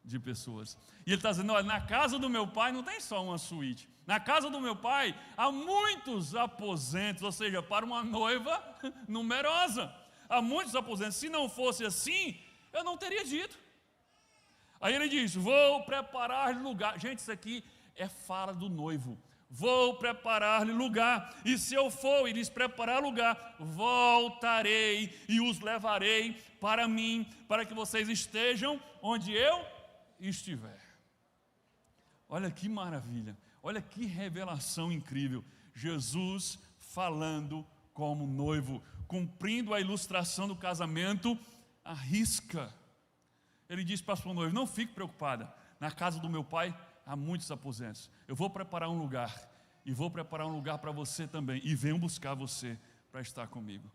de pessoas. E ele está dizendo, olha, na casa do meu Pai não tem só uma suíte. Na casa do meu Pai há muitos aposentos, ou seja, para uma noiva numerosa. Há muitos aposentos. Se não fosse assim, eu não teria dito. Aí ele diz, vou preparar lugar. Gente, isso aqui é fala do noivo. Vou preparar-lhe lugar, e se eu for e lhes preparar lugar, voltarei e os levarei para mim, para que vocês estejam onde eu estiver. Olha que maravilha, olha que revelação incrível. Jesus falando como noivo, cumprindo a ilustração do casamento à risca. Ele diz para a sua noiva, não fique preocupada, na casa do meu Pai há muitos aposentos. Eu vou preparar um lugar, e vou preparar um lugar para você também, e venho buscar você para estar comigo.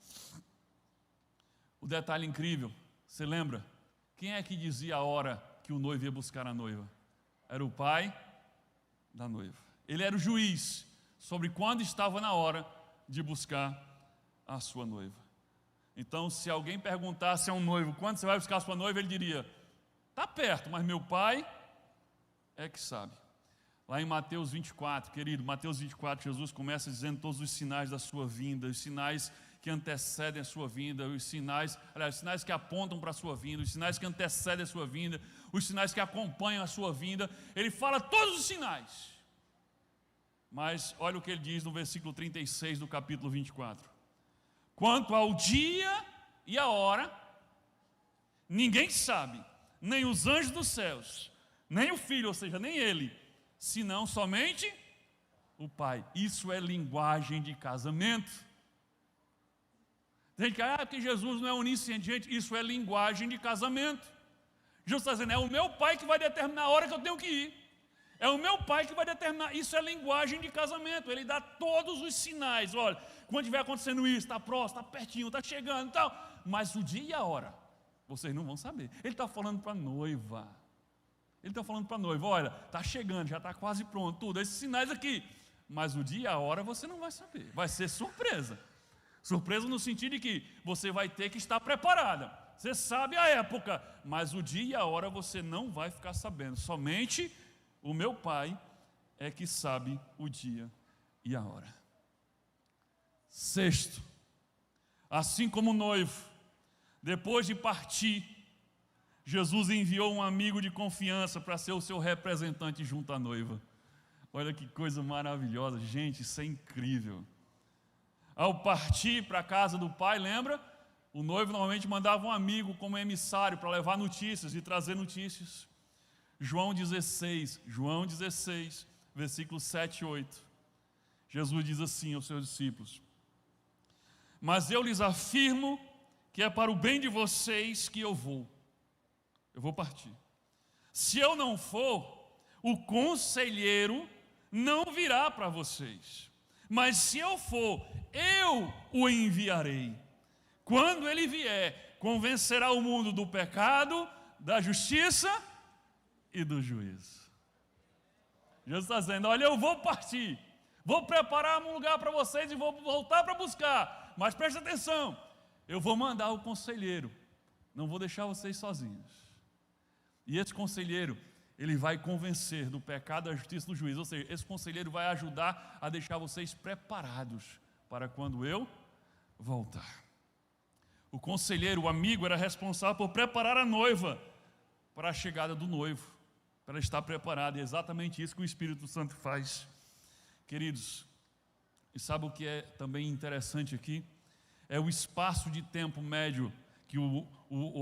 O detalhe incrível, você lembra? Quem é que dizia a hora que o noivo ia buscar a noiva? Era o pai da noiva. Ele era o juiz sobre quando estava na hora de buscar a sua noiva. Então, se alguém perguntasse a um noivo, quando você vai buscar a sua noiva, ele diria, está perto, mas meu pai é que sabe. Lá em Mateus 24, querido, Mateus 24, Jesus começa dizendo todos os sinais da sua vinda, os sinais que antecedem a sua vinda, os sinais que apontam para a sua vinda, os sinais que antecedem a sua vinda, os sinais que acompanham a sua vinda. Ele fala todos os sinais. Mas olha o que ele diz no versículo 36 do capítulo 24. Quanto ao dia e a hora, ninguém sabe, nem os anjos dos céus, nem o Filho, ou seja, nem ele, senão somente o Pai. Isso é linguagem de casamento. Tem gente que porque Jesus não é onisciente. Gente, isso é linguagem de casamento. Jesus está dizendo, é o meu Pai que vai determinar a hora que eu tenho que ir. É o meu Pai que vai determinar. Isso é linguagem de casamento. Ele dá todos os sinais. Olha, quando estiver acontecendo isso, está próximo, está pertinho, está chegando e tal. Mas o dia e a hora, Vocês não vão saber. Ele está falando para a noiva. Ele está falando para a noiva, olha, está chegando, já está quase pronto, tudo, esses sinais aqui. Mas o dia e a hora você não vai saber. Vai ser surpresa. Surpresa no sentido de que você vai ter que estar preparada. Você sabe a época, mas o dia e a hora você não vai ficar sabendo. Somente o meu Pai é que sabe o dia e a hora. Sexto, assim como o noivo, depois de partir, Jesus enviou um amigo de confiança para ser o seu representante junto à noiva. Olha que coisa maravilhosa, gente, isso é incrível. Ao partir para a casa do pai, lembra? O noivo normalmente mandava um amigo como emissário para levar notícias e trazer notícias. João 16, versículos 7 e 8. Jesus diz assim aos seus discípulos: mas eu lhes afirmo que é para o bem de vocês que eu vou partir. Se eu não for, o conselheiro não virá para vocês. Mas se eu for, eu o enviarei. Quando ele vier, convencerá o mundo do pecado, da justiça e do juízo. Jesus está dizendo, olha, eu vou partir, vou preparar um lugar para vocês e vou voltar para buscar. Mas preste atenção, eu vou mandar o conselheiro, não vou deixar vocês sozinhos. E esse conselheiro, ele vai convencer do pecado, da justiça e do juízo. Ou seja, esse conselheiro vai ajudar a deixar vocês preparados para quando eu voltar. O conselheiro, o amigo, era responsável por preparar a noiva para a chegada do noivo, para ela estar preparada. E é exatamente isso que o Espírito Santo faz. Queridos, e sabe o que é também interessante aqui? É o espaço de tempo médio que o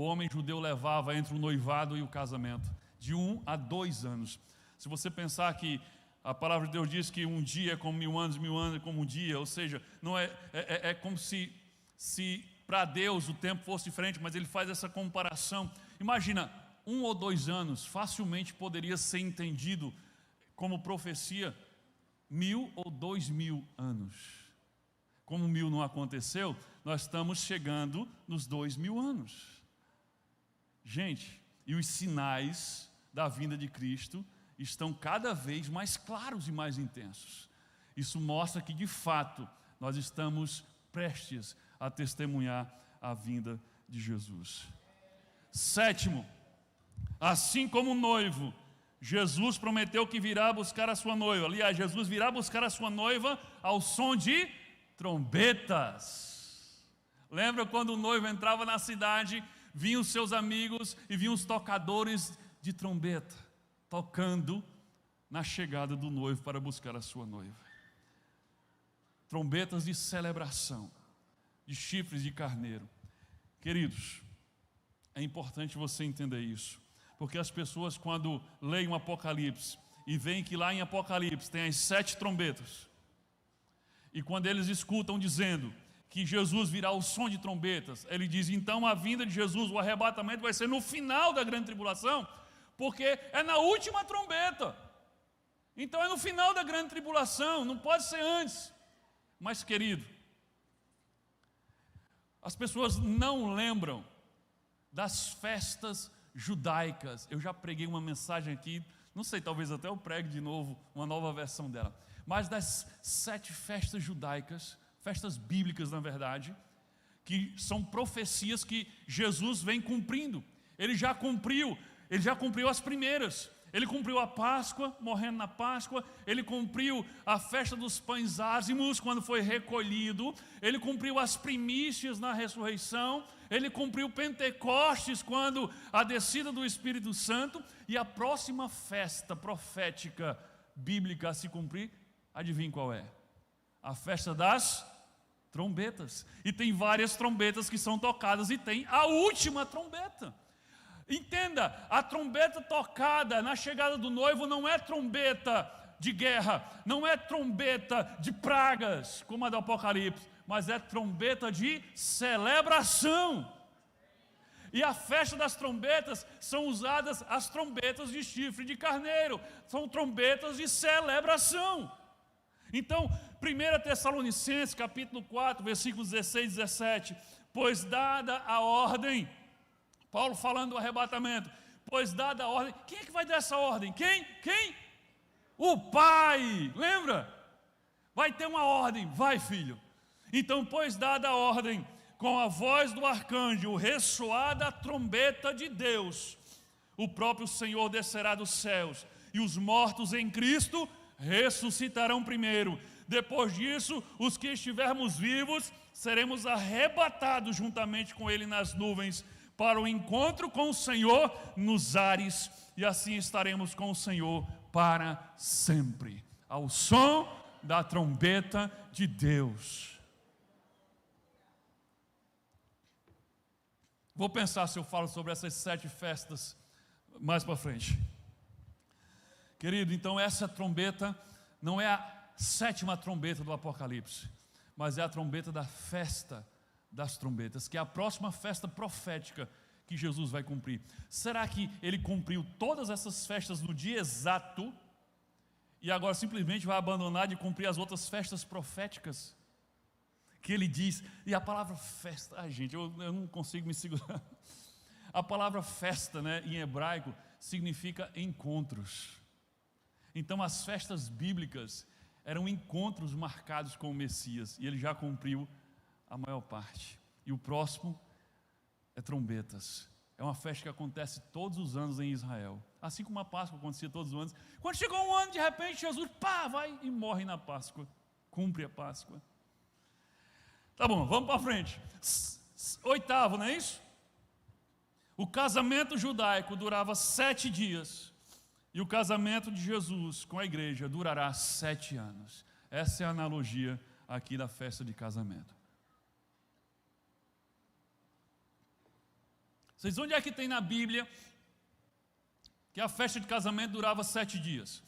homem judeu levava entre o noivado e o casamento, de 1 a 2 anos. Se você pensar que a palavra de Deus diz que um dia é como 1000 anos é como um dia, ou seja, não é como se para Deus o tempo fosse diferente, mas ele faz essa comparação. Imagina, 1 ou 2 anos facilmente poderia ser entendido como profecia 1000 ou 2000 anos. Como 1000 não aconteceu, nós estamos chegando nos 2000 anos. Gente, e os sinais da vinda de Cristo estão cada vez mais claros e mais intensos. Isso mostra que, de fato, nós estamos prestes a testemunhar a vinda de Jesus. Sétimo, assim como o noivo, Jesus prometeu que virá buscar a sua noiva. Aliás, Jesus virá buscar a sua noiva ao som de trombetas. Lembra quando o noivo entrava na cidade, vinham os seus amigos e vinham os tocadores de trombeta, tocando na chegada do noivo para buscar a sua noiva. Trombetas de celebração, de chifres de carneiro. Queridos, é importante você entender isso, porque as pessoas, quando leem o Apocalipse e veem que lá em Apocalipse tem as 7 trombetas, e quando eles escutam dizendo que Jesus virá ao som de trombetas, ele diz, então a vinda de Jesus, o arrebatamento vai ser no final da grande tribulação, porque é na última trombeta. Então é no final da grande tribulação, não pode ser antes. Mas, querido, as pessoas não lembram das festas judaicas. Eu já preguei uma mensagem aqui, não sei, talvez até eu pregue de novo uma nova versão dela, mas das 7 festas judaicas, festas bíblicas na verdade, que são profecias que Jesus vem cumprindo. Ele já cumpriu as primeiras. Ele cumpriu a Páscoa, morrendo na Páscoa. Ele cumpriu a festa dos pães ázimos, quando foi recolhido. Ele cumpriu as primícias na ressurreição. Ele cumpriu Pentecostes, quando a descida do Espírito Santo. E a próxima festa profética bíblica a se cumprir, adivinha qual é? A festa das trombetas. E tem várias trombetas que são tocadas, e tem a última trombeta. Entenda, a trombeta tocada na chegada do noivo não é trombeta de guerra, não é trombeta de pragas, como a do Apocalipse, mas é trombeta de celebração. E a festa das trombetas são usadas as trombetas de chifre de carneiro, são trombetas de celebração. Então, 1 Tessalonicenses capítulo 4, versículos 16 e 17, pois dada a ordem Paulo falando do arrebatamento. Pois dada a ordem, quem é que vai dar essa ordem? Quem? O Pai, lembra? Vai ter uma ordem, vai filho. Então, pois dada a ordem, com a voz do arcanjo, ressoar da trombeta de Deus, o próprio Senhor descerá dos céus, e os mortos em Cristo ressuscitarão primeiro. Depois disso, os que estivermos vivos, seremos arrebatados juntamente com Ele nas nuvens, para o encontro com o Senhor nos ares, e assim estaremos com o Senhor para sempre, ao som da trombeta de Deus. Vou pensar se eu falo sobre essas 7 festas mais para frente. Querido, então essa trombeta não é a 7ª trombeta do Apocalipse, mas é a trombeta da festa das trombetas, que é a próxima festa profética que Jesus vai cumprir. Será que Ele cumpriu todas essas festas no dia exato e agora simplesmente vai abandonar de cumprir as outras festas proféticas? Que Ele diz, e a palavra festa, gente, eu não consigo me segurar. A palavra festa, né, em hebraico, significa encontros. Então as festas bíblicas eram encontros marcados com o Messias, e Ele já cumpriu a maior parte. E o próximo é trombetas. É uma festa que acontece todos os anos em Israel, assim como a Páscoa acontecia todos os anos. Quando chegou um ano, de repente Jesus, vai e morre na Páscoa, cumpre a Páscoa. Tá bom, vamos para frente. 8º, não é isso? O casamento judaico durava 7 dias, e o casamento de Jesus com a igreja durará 7 anos. Essa é a analogia aqui da festa de casamento. Vocês, onde é que tem na Bíblia que a festa de casamento durava 7 dias?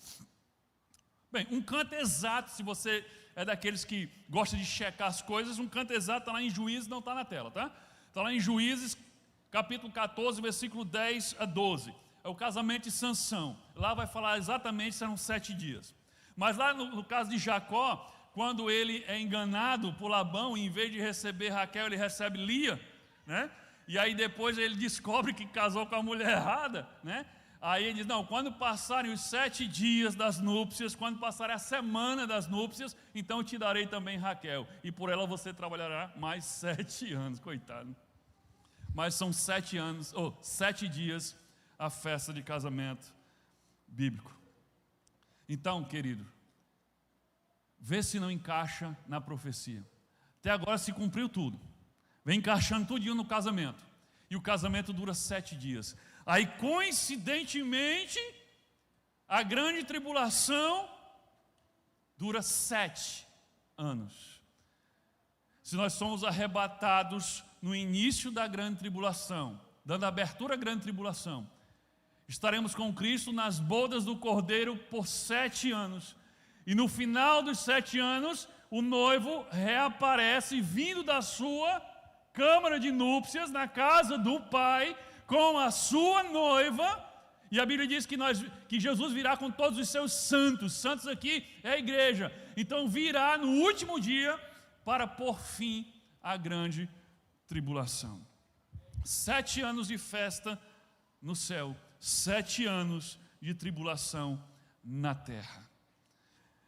Bem, um canto exato, se você é daqueles que gosta de checar as coisas, um canto exato está lá em Juízes, não está na tela, tá? Está lá em Juízes, capítulo 14, versículo 10 a 12. É o casamento de Sansão. Lá vai falar exatamente, serão 7 dias. Mas lá no caso de Jacó, quando ele é enganado por Labão, em vez de receber Raquel, ele recebe Lia, né? E aí depois ele descobre que casou com a mulher errada, né? Aí ele diz, não, quando passarem os 7 dias das núpcias, quando passarem a semana das núpcias, então eu te darei também Raquel, e por ela você trabalhará mais 7 anos, coitado. Mas são 7 anos, 7 dias a festa de casamento bíblico. Então, querido, vê se não encaixa na profecia. Até agora se cumpriu tudo. Vem encaixando tudinho no casamento. E o casamento dura 7 dias. Aí, coincidentemente, a grande tribulação dura 7 anos. Se nós somos arrebatados no início da grande tribulação, dando abertura à grande tribulação, estaremos com Cristo nas bodas do Cordeiro por 7 anos. E no final dos 7 anos, o noivo reaparece vindo da sua câmara de núpcias, na casa do Pai, com a sua noiva. E a Bíblia diz que Jesus virá com todos os seus santos. Santos aqui é a igreja. Então virá no último dia para pôr fim à grande tribulação. 7 anos de festa no céu, 7 anos de tribulação na terra.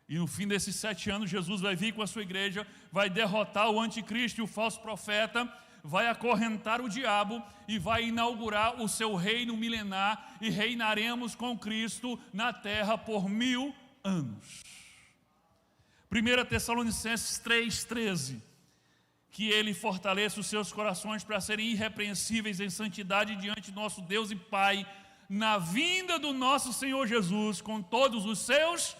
E no fim desses 7 anos, Jesus vai vir com a sua igreja, vai derrotar o anticristo e o falso profeta, vai acorrentar o diabo e vai inaugurar o seu reino milenar, e reinaremos com Cristo na terra por 1000 anos. 1 Tessalonicenses 3,13, que Ele fortaleça os seus corações para serem irrepreensíveis em santidade diante do nosso Deus e Pai, na vinda do nosso Senhor Jesus, com todos os seus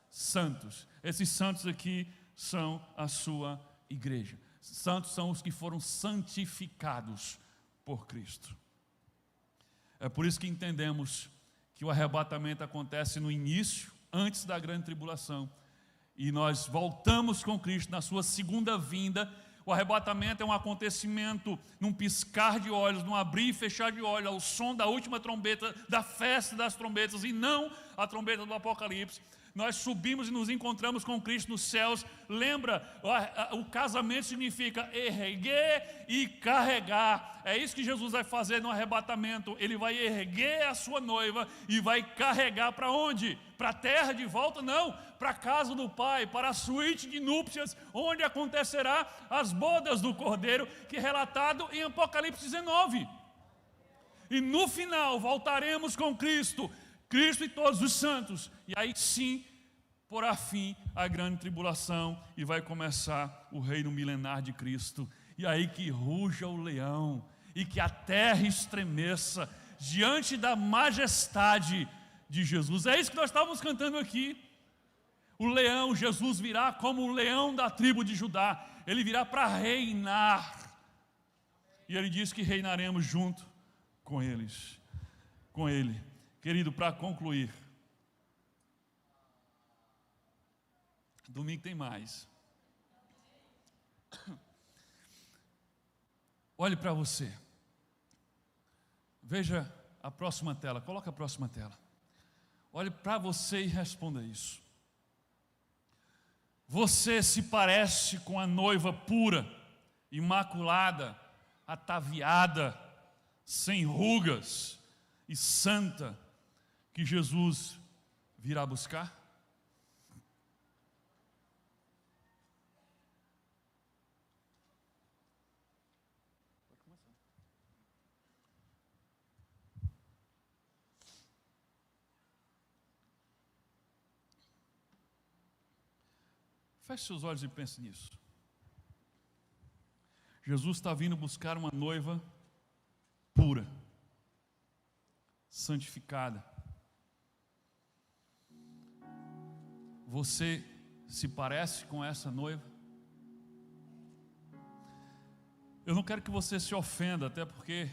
santos. Esses santos aqui são a sua igreja. Santos são os que foram santificados por Cristo. É por isso que entendemos que o arrebatamento acontece no início, antes da grande tribulação, e nós voltamos com Cristo na sua segunda vinda. O arrebatamento é um acontecimento num piscar de olhos, num abrir e fechar de olhos, ao som da última trombeta, da festa das trombetas, e não a trombeta do Apocalipse. nós subimos e nos encontramos com Cristo nos céus. Lembra, o casamento significa erguer e carregar. É isso que Jesus vai fazer no arrebatamento. Ele vai erguer a sua noiva e vai carregar para onde? Para a terra de volta? Não, para a casa do Pai, para a suíte de núpcias, onde acontecerá as bodas do Cordeiro, que é relatado em Apocalipse 19. E no final voltaremos com Cristo e todos os santos, e aí sim porá fim à grande tribulação e vai começar o reino milenar de Cristo. E aí que ruja o leão e que a terra estremeça diante da majestade de Jesus. É isso que nós estávamos cantando aqui. O leão, Jesus virá como o leão da tribo de Judá. Ele virá para reinar. E ele diz que reinaremos junto com ele. Querido, para concluir, domingo tem mais. Olhe para você. Veja a próxima tela, coloca a próxima tela. Olhe para você e responda isso. Você se parece com a noiva pura, imaculada, ataviada, sem rugas e santa, que Jesus virá buscar? Feche seus olhos e pense nisso. Jesus está vindo buscar uma noiva pura, santificada. Você se parece com essa noiva? Eu não quero que você se ofenda, até porque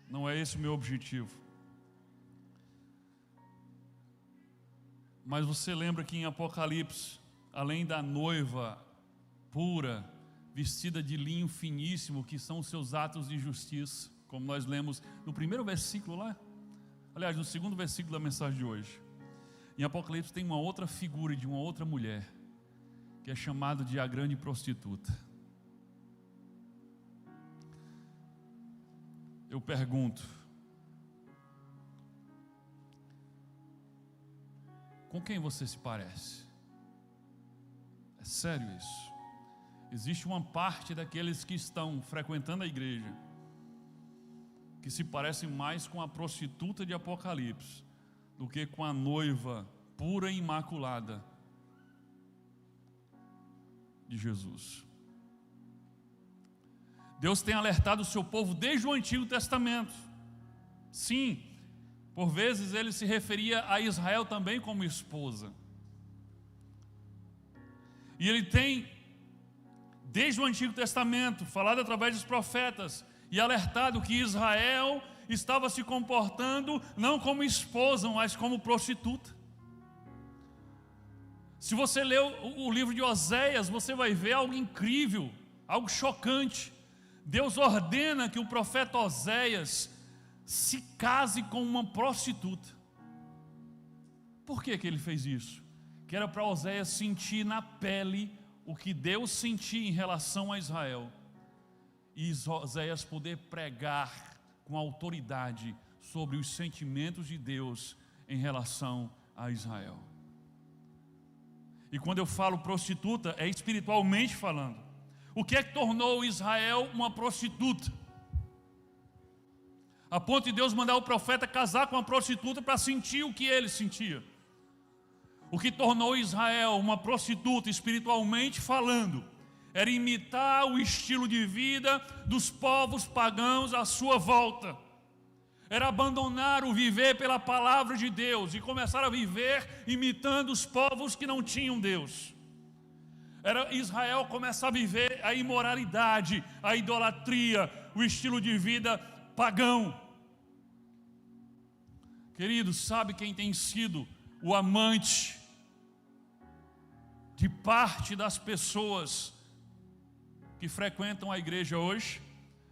não é esse o meu objetivo. Mas você lembra que em Apocalipse, além da noiva pura, vestida de linho finíssimo, que são os seus atos de justiça, como nós lemos no primeiro versículo lá, aliás, no segundo versículo da mensagem de hoje. Em Apocalipse tem uma outra figura de uma outra mulher, que é chamada de a grande prostituta. Eu pergunto, com quem você se parece? É sério isso? Existe uma parte daqueles que estão frequentando a igreja que se parecem mais com a prostituta de Apocalipse do que com a noiva pura e imaculada de Jesus. Deus tem alertado o seu povo desde o Antigo Testamento. Sim, por vezes ele se referia a Israel também como esposa. E ele tem, desde o Antigo Testamento, falado através dos profetas e alertado que Israel estava se comportando não como esposa, mas como prostituta. Se você ler o livro de Oséias, você vai ver algo incrível, algo chocante. Deus ordena que o profeta Oséias se case com uma prostituta. Por que ele fez isso? Que era para Oséias sentir na pele o que Deus sentia em relação a Israel, e Oséias poder pregar com autoridade sobre os sentimentos de Deus em relação a Israel. E quando eu falo prostituta, é espiritualmente falando. O que é que tornou Israel uma prostituta? A ponto de Deus mandar o profeta casar com uma prostituta para sentir o que ele sentia. O que tornou Israel uma prostituta espiritualmente falando era imitar o estilo de vida dos povos pagãos à sua volta. Era abandonar o viver pela palavra de Deus e começar a viver imitando os povos que não tinham Deus. Era Israel começar a viver a imoralidade, a idolatria, o estilo de vida pagão. Queridos, sabe quem tem sido o amante de parte das pessoas que frequentam a igreja hoje?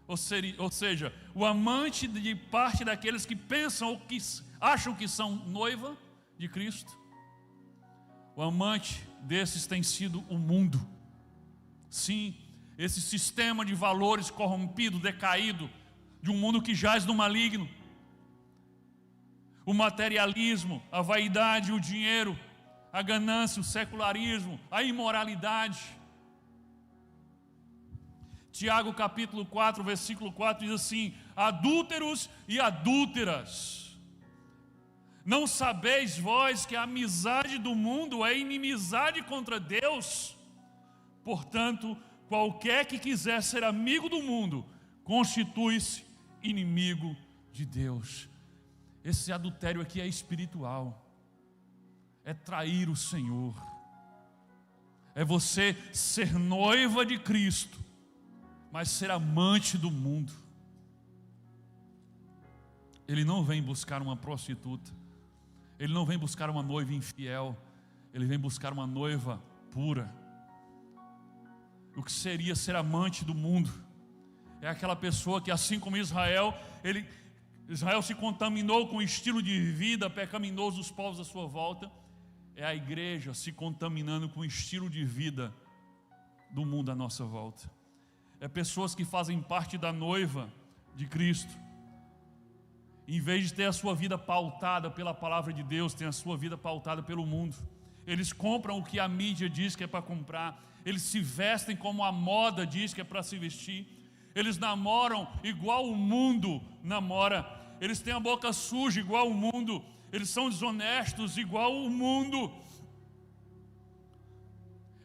Ou seja, o amante de parte daqueles que pensam ou que acham que são noiva de Cristo. O amante desses tem sido o mundo. Sim, esse sistema de valores corrompido, decaído, de um mundo que jaz no maligno. O materialismo, a vaidade, o dinheiro, a ganância, o secularismo, a imoralidade. Tiago capítulo 4, versículo 4 diz assim: adúlteros e adúlteras, não sabeis vós que a amizade do mundo é inimizade contra Deus? Portanto, qualquer que quiser ser amigo do mundo, constitui-se inimigo de Deus. Esse adultério aqui é espiritual, é trair o Senhor, é você ser noiva de Cristo, mas ser amante do mundo. Ele não vem buscar uma prostituta, ele não vem buscar uma noiva infiel, ele vem buscar uma noiva pura. O que seria ser amante do mundo? É aquela pessoa que, assim como Israel se contaminou com o estilo de vida pecaminoso dos povos à sua volta. É a igreja se contaminando com o estilo de vida do mundo à nossa volta. É pessoas que fazem parte da noiva de Cristo, em vez de ter a sua vida pautada pela palavra de Deus, tem a sua vida pautada pelo mundo. Eles compram o que a mídia diz que é para comprar, eles se vestem como a moda diz que é para se vestir, eles namoram igual o mundo namora, eles têm a boca suja igual o mundo, eles são desonestos igual o mundo,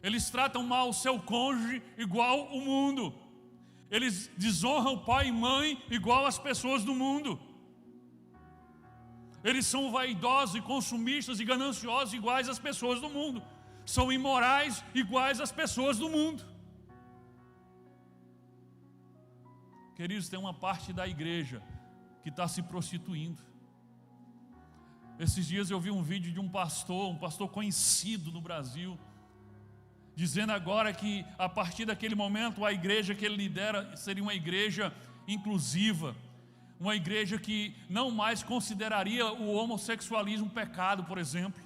eles tratam mal o seu cônjuge igual o mundo, eles desonram pai e mãe igual as pessoas do mundo, eles são vaidosos e consumistas e gananciosos iguais às pessoas do mundo, são imorais iguais às pessoas do mundo. Queridos, tem uma parte da igreja que está se prostituindo. Esses dias eu vi um vídeo de um pastor conhecido no Brasil, dizendo agora que a partir daquele momento a igreja que ele lidera seria uma igreja inclusiva, uma igreja que não mais consideraria o homossexualismo pecado, por exemplo.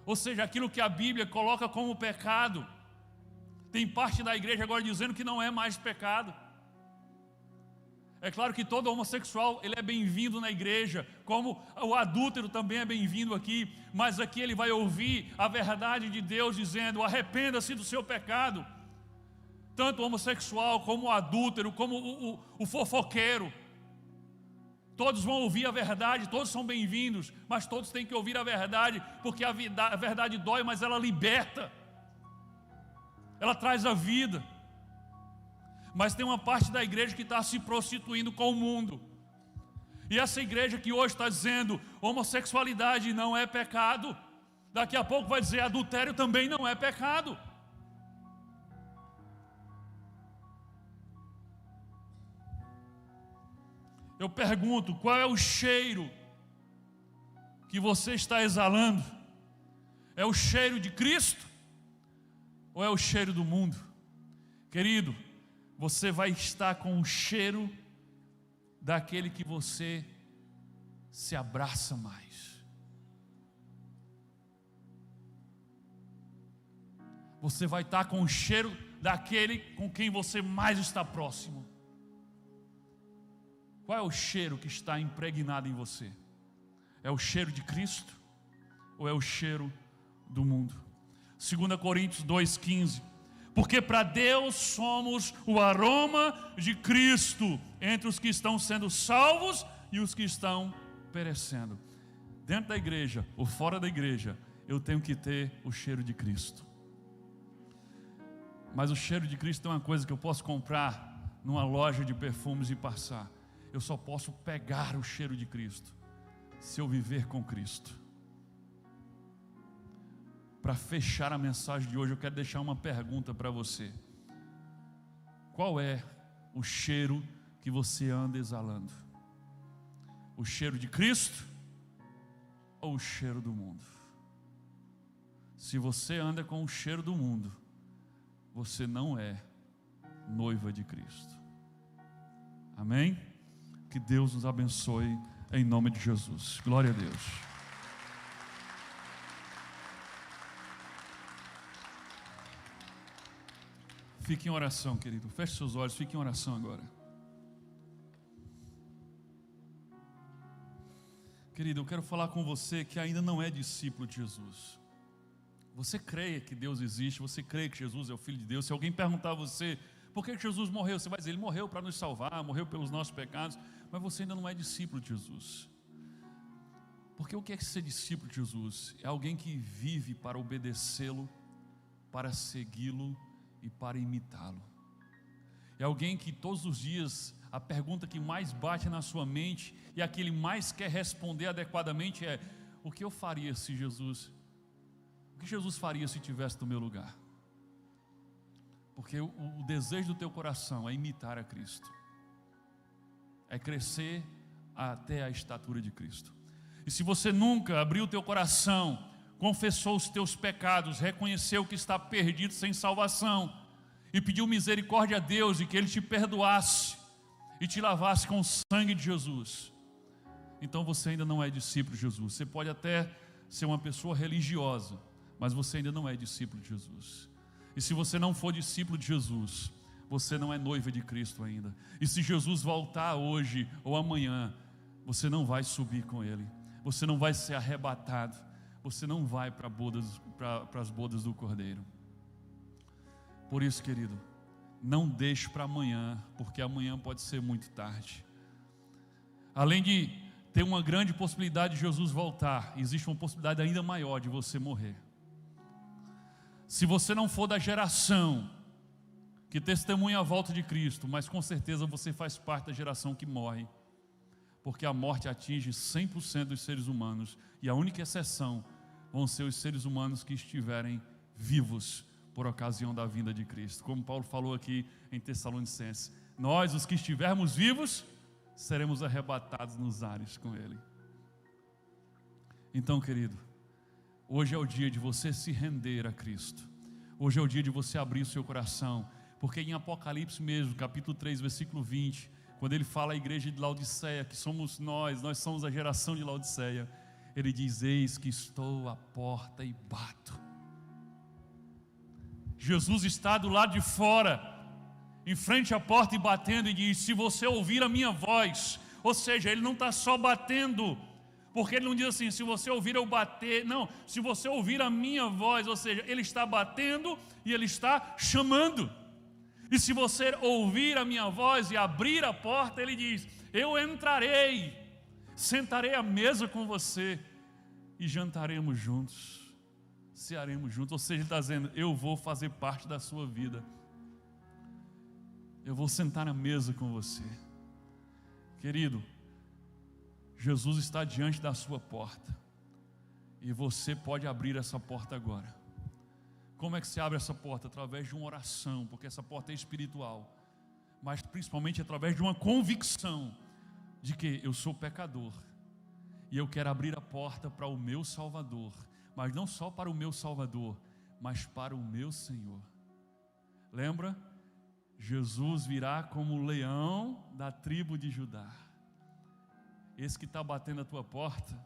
Ou seja, aquilo que a Bíblia coloca como pecado, tem parte da igreja agora dizendo que não é mais pecado. É claro que todo homossexual ele é bem-vindo na igreja, como o adúltero também é bem-vindo aqui, mas aqui ele vai ouvir a verdade de Deus dizendo: arrependa-se do seu pecado. Tanto o homossexual, como o adúltero, como o fofoqueiro, todos vão ouvir a verdade, todos são bem-vindos, mas todos têm que ouvir a verdade, porque a verdade dói, mas ela liberta, ela traz a vida. Mas tem uma parte da igreja que está se prostituindo com o mundo, e essa igreja que hoje está dizendo homossexualidade não é pecado, daqui a pouco vai dizer adultério também não é pecado. Eu pergunto, qual é o cheiro que você está exalando? É o cheiro de Cristo? Ou é o cheiro do mundo? Querido, você vai estar com o cheiro daquele que você se abraça mais. Você vai estar com o cheiro daquele com quem você mais está próximo. Qual é o cheiro que está impregnado em você? É o cheiro de Cristo ou é o cheiro do mundo? 2 Coríntios 2,15: porque para Deus somos o aroma de Cristo entre os que estão sendo salvos e os que estão perecendo. Dentro da igreja ou fora da igreja, eu tenho que ter o cheiro de Cristo. Mas o cheiro de Cristo é uma coisa que eu posso comprar numa loja de perfumes e passar. Eu só posso pegar o cheiro de Cristo se eu viver com Cristo. Para fechar a mensagem de hoje, eu quero deixar uma pergunta para você. Qual é o cheiro que você anda exalando? O cheiro de Cristo ou o cheiro do mundo? Se você anda com o cheiro do mundo, você não é noiva de Cristo. Amém? Que Deus nos abençoe em nome de Jesus. Glória a Deus. Fique em oração, querido. Feche seus olhos, fique em oração agora. Querido, eu quero falar com você que ainda não é discípulo de Jesus. Você crê que Deus existe, você crê que Jesus é o Filho de Deus. Se alguém perguntar a você, por que Jesus morreu? Você vai dizer, Ele morreu para nos salvar, morreu pelos nossos pecados. Mas você ainda não é discípulo de Jesus. Porque o que é ser discípulo de Jesus? É alguém que vive para obedecê-lo, para segui-lo e para imitá-lo. É alguém que todos os dias a pergunta que mais bate na sua mente e a que ele mais quer responder adequadamente é: o que eu faria se Jesus, o que Jesus faria se estivesse no meu lugar? Porque o desejo do teu coração é imitar a Cristo, é crescer até a estatura de Cristo. E se você nunca abriu o teu coração, confessou os teus pecados, reconheceu que está perdido sem salvação e pediu misericórdia a Deus e que Ele te perdoasse e te lavasse com o sangue de Jesus, então você ainda não é discípulo de Jesus. Você pode até ser uma pessoa religiosa, mas você ainda não é discípulo de Jesus. E se você não for discípulo de Jesus, você não é noiva de Cristo ainda. E se Jesus voltar hoje ou amanhã, você não vai subir com Ele, você não vai ser arrebatado, você não vai para as bodas do Cordeiro. Por isso, querido, não deixe para amanhã, porque amanhã pode ser muito tarde. Além de ter uma grande possibilidade de Jesus voltar, existe uma possibilidade ainda maior de você morrer. Se você não for da geração que testemunha a volta de Cristo, mas com certeza você faz parte da geração que morre, porque a morte atinge 100% dos seres humanos, e a única exceção vão ser os seres humanos que estiverem vivos por ocasião da vinda de Cristo. Como Paulo falou aqui em Tessalonicenses, nós, os que estivermos vivos, seremos arrebatados nos ares com Ele. Então, querido, hoje é o dia de você se render a Cristo. Hoje é o dia de você abrir o seu coração, porque em Apocalipse mesmo, capítulo 3, versículo 20, quando ele fala à igreja de Laodiceia, que somos nós somos a geração de Laodiceia, ele diz: eis que estou à porta e bato. Jesus está do lado de fora, em frente à porta e batendo, e diz: se você ouvir a minha voz, ou seja, ele não está só batendo, porque ele não diz assim, se você ouvir eu bater, não, se você ouvir a minha voz, ou seja, ele está batendo e ele está chamando. E se você ouvir a minha voz e abrir a porta, ele diz: eu entrarei, sentarei à mesa com você e jantaremos juntos, cearemos juntos. Ou seja, ele está dizendo: eu vou fazer parte da sua vida, eu vou sentar na mesa com você. Querido, Jesus está diante da sua porta e você pode abrir essa porta agora. Como é que se abre essa porta? Através de uma oração, porque essa porta é espiritual, mas principalmente através de uma convicção de que eu sou pecador e eu quero abrir a porta para o meu Salvador, mas não só para o meu Salvador, mas para o meu Senhor. Lembra? Jesus virá como o leão da tribo de Judá. Esse que está batendo a tua porta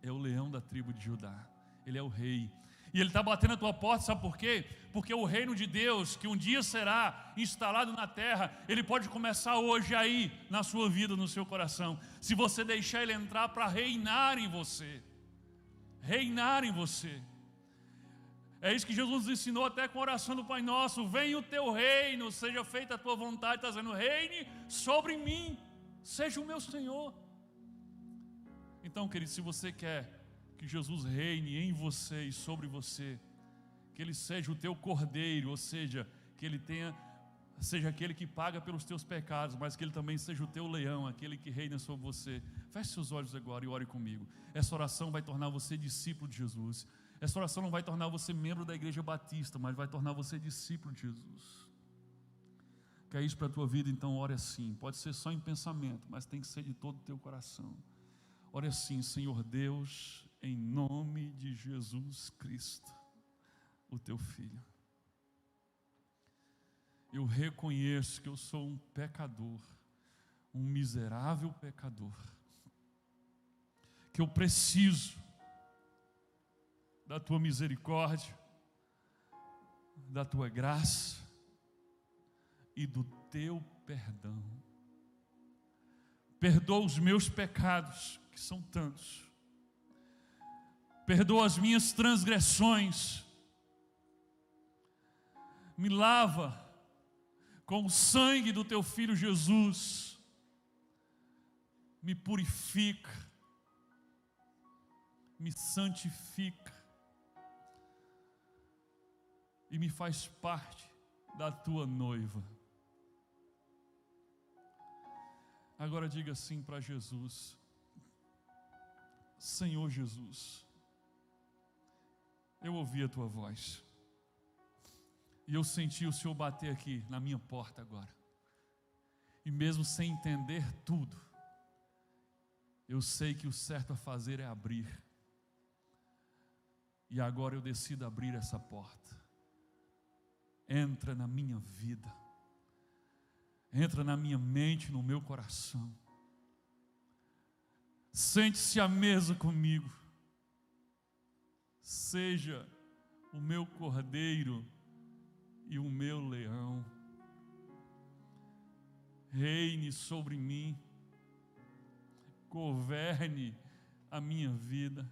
é o leão da tribo de Judá. Ele é o rei. E ele está batendo a tua porta, sabe por quê? Porque o reino de Deus, que um dia será instalado na terra, ele pode começar hoje aí, na sua vida, no seu coração, se você deixar ele entrar para reinar em você. Reinar em você. É isso que Jesus ensinou até com a oração do Pai Nosso: venha o teu reino, seja feita a tua vontade. Está dizendo: reine sobre mim, seja o meu Senhor. Então, querido, se você quer que Jesus reine em você e sobre você, que Ele seja o teu cordeiro, ou seja, que Ele seja aquele que paga pelos teus pecados, mas que Ele também seja o teu leão, aquele que reina sobre você. Feche seus olhos agora e ore comigo. Essa oração vai tornar você discípulo de Jesus. Essa oração não vai tornar você membro da Igreja Batista, mas vai tornar você discípulo de Jesus. Quer isso para a tua vida? Então ore assim. Pode ser só em pensamento, mas tem que ser de todo o teu coração. Ore assim: Senhor Deus, em nome de Jesus Cristo, o teu Filho, eu reconheço que eu sou um pecador, um miserável pecador, que eu preciso da tua misericórdia, da tua graça e do teu perdão. Perdoa os meus pecados, que são tantos. Perdoa as minhas transgressões. Me lava com o sangue do teu Filho Jesus. Me purifica. Me santifica. E me faz parte da tua noiva. Agora diga assim para Jesus: Senhor Jesus, eu ouvi a tua voz, e eu senti o Senhor bater aqui na minha porta agora, e mesmo sem entender tudo, eu sei que o certo a fazer é abrir, e agora eu decido abrir essa porta. Entra na minha vida, entra na minha mente, no meu coração. Sente-se à mesa comigo. Seja o meu cordeiro e o meu leão. Reine sobre mim. Governe a minha vida.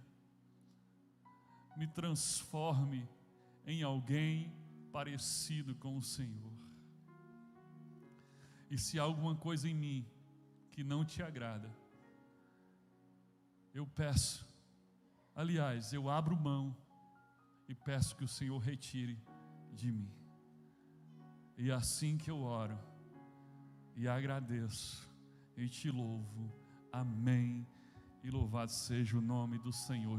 Me transforme em alguém parecido com o Senhor. E se há alguma coisa em mim que não te agrada, eu peço, aliás, eu abro mão e peço que o Senhor retire de mim. E é assim que eu oro e agradeço e te louvo. Amém. E louvado seja o nome do Senhor.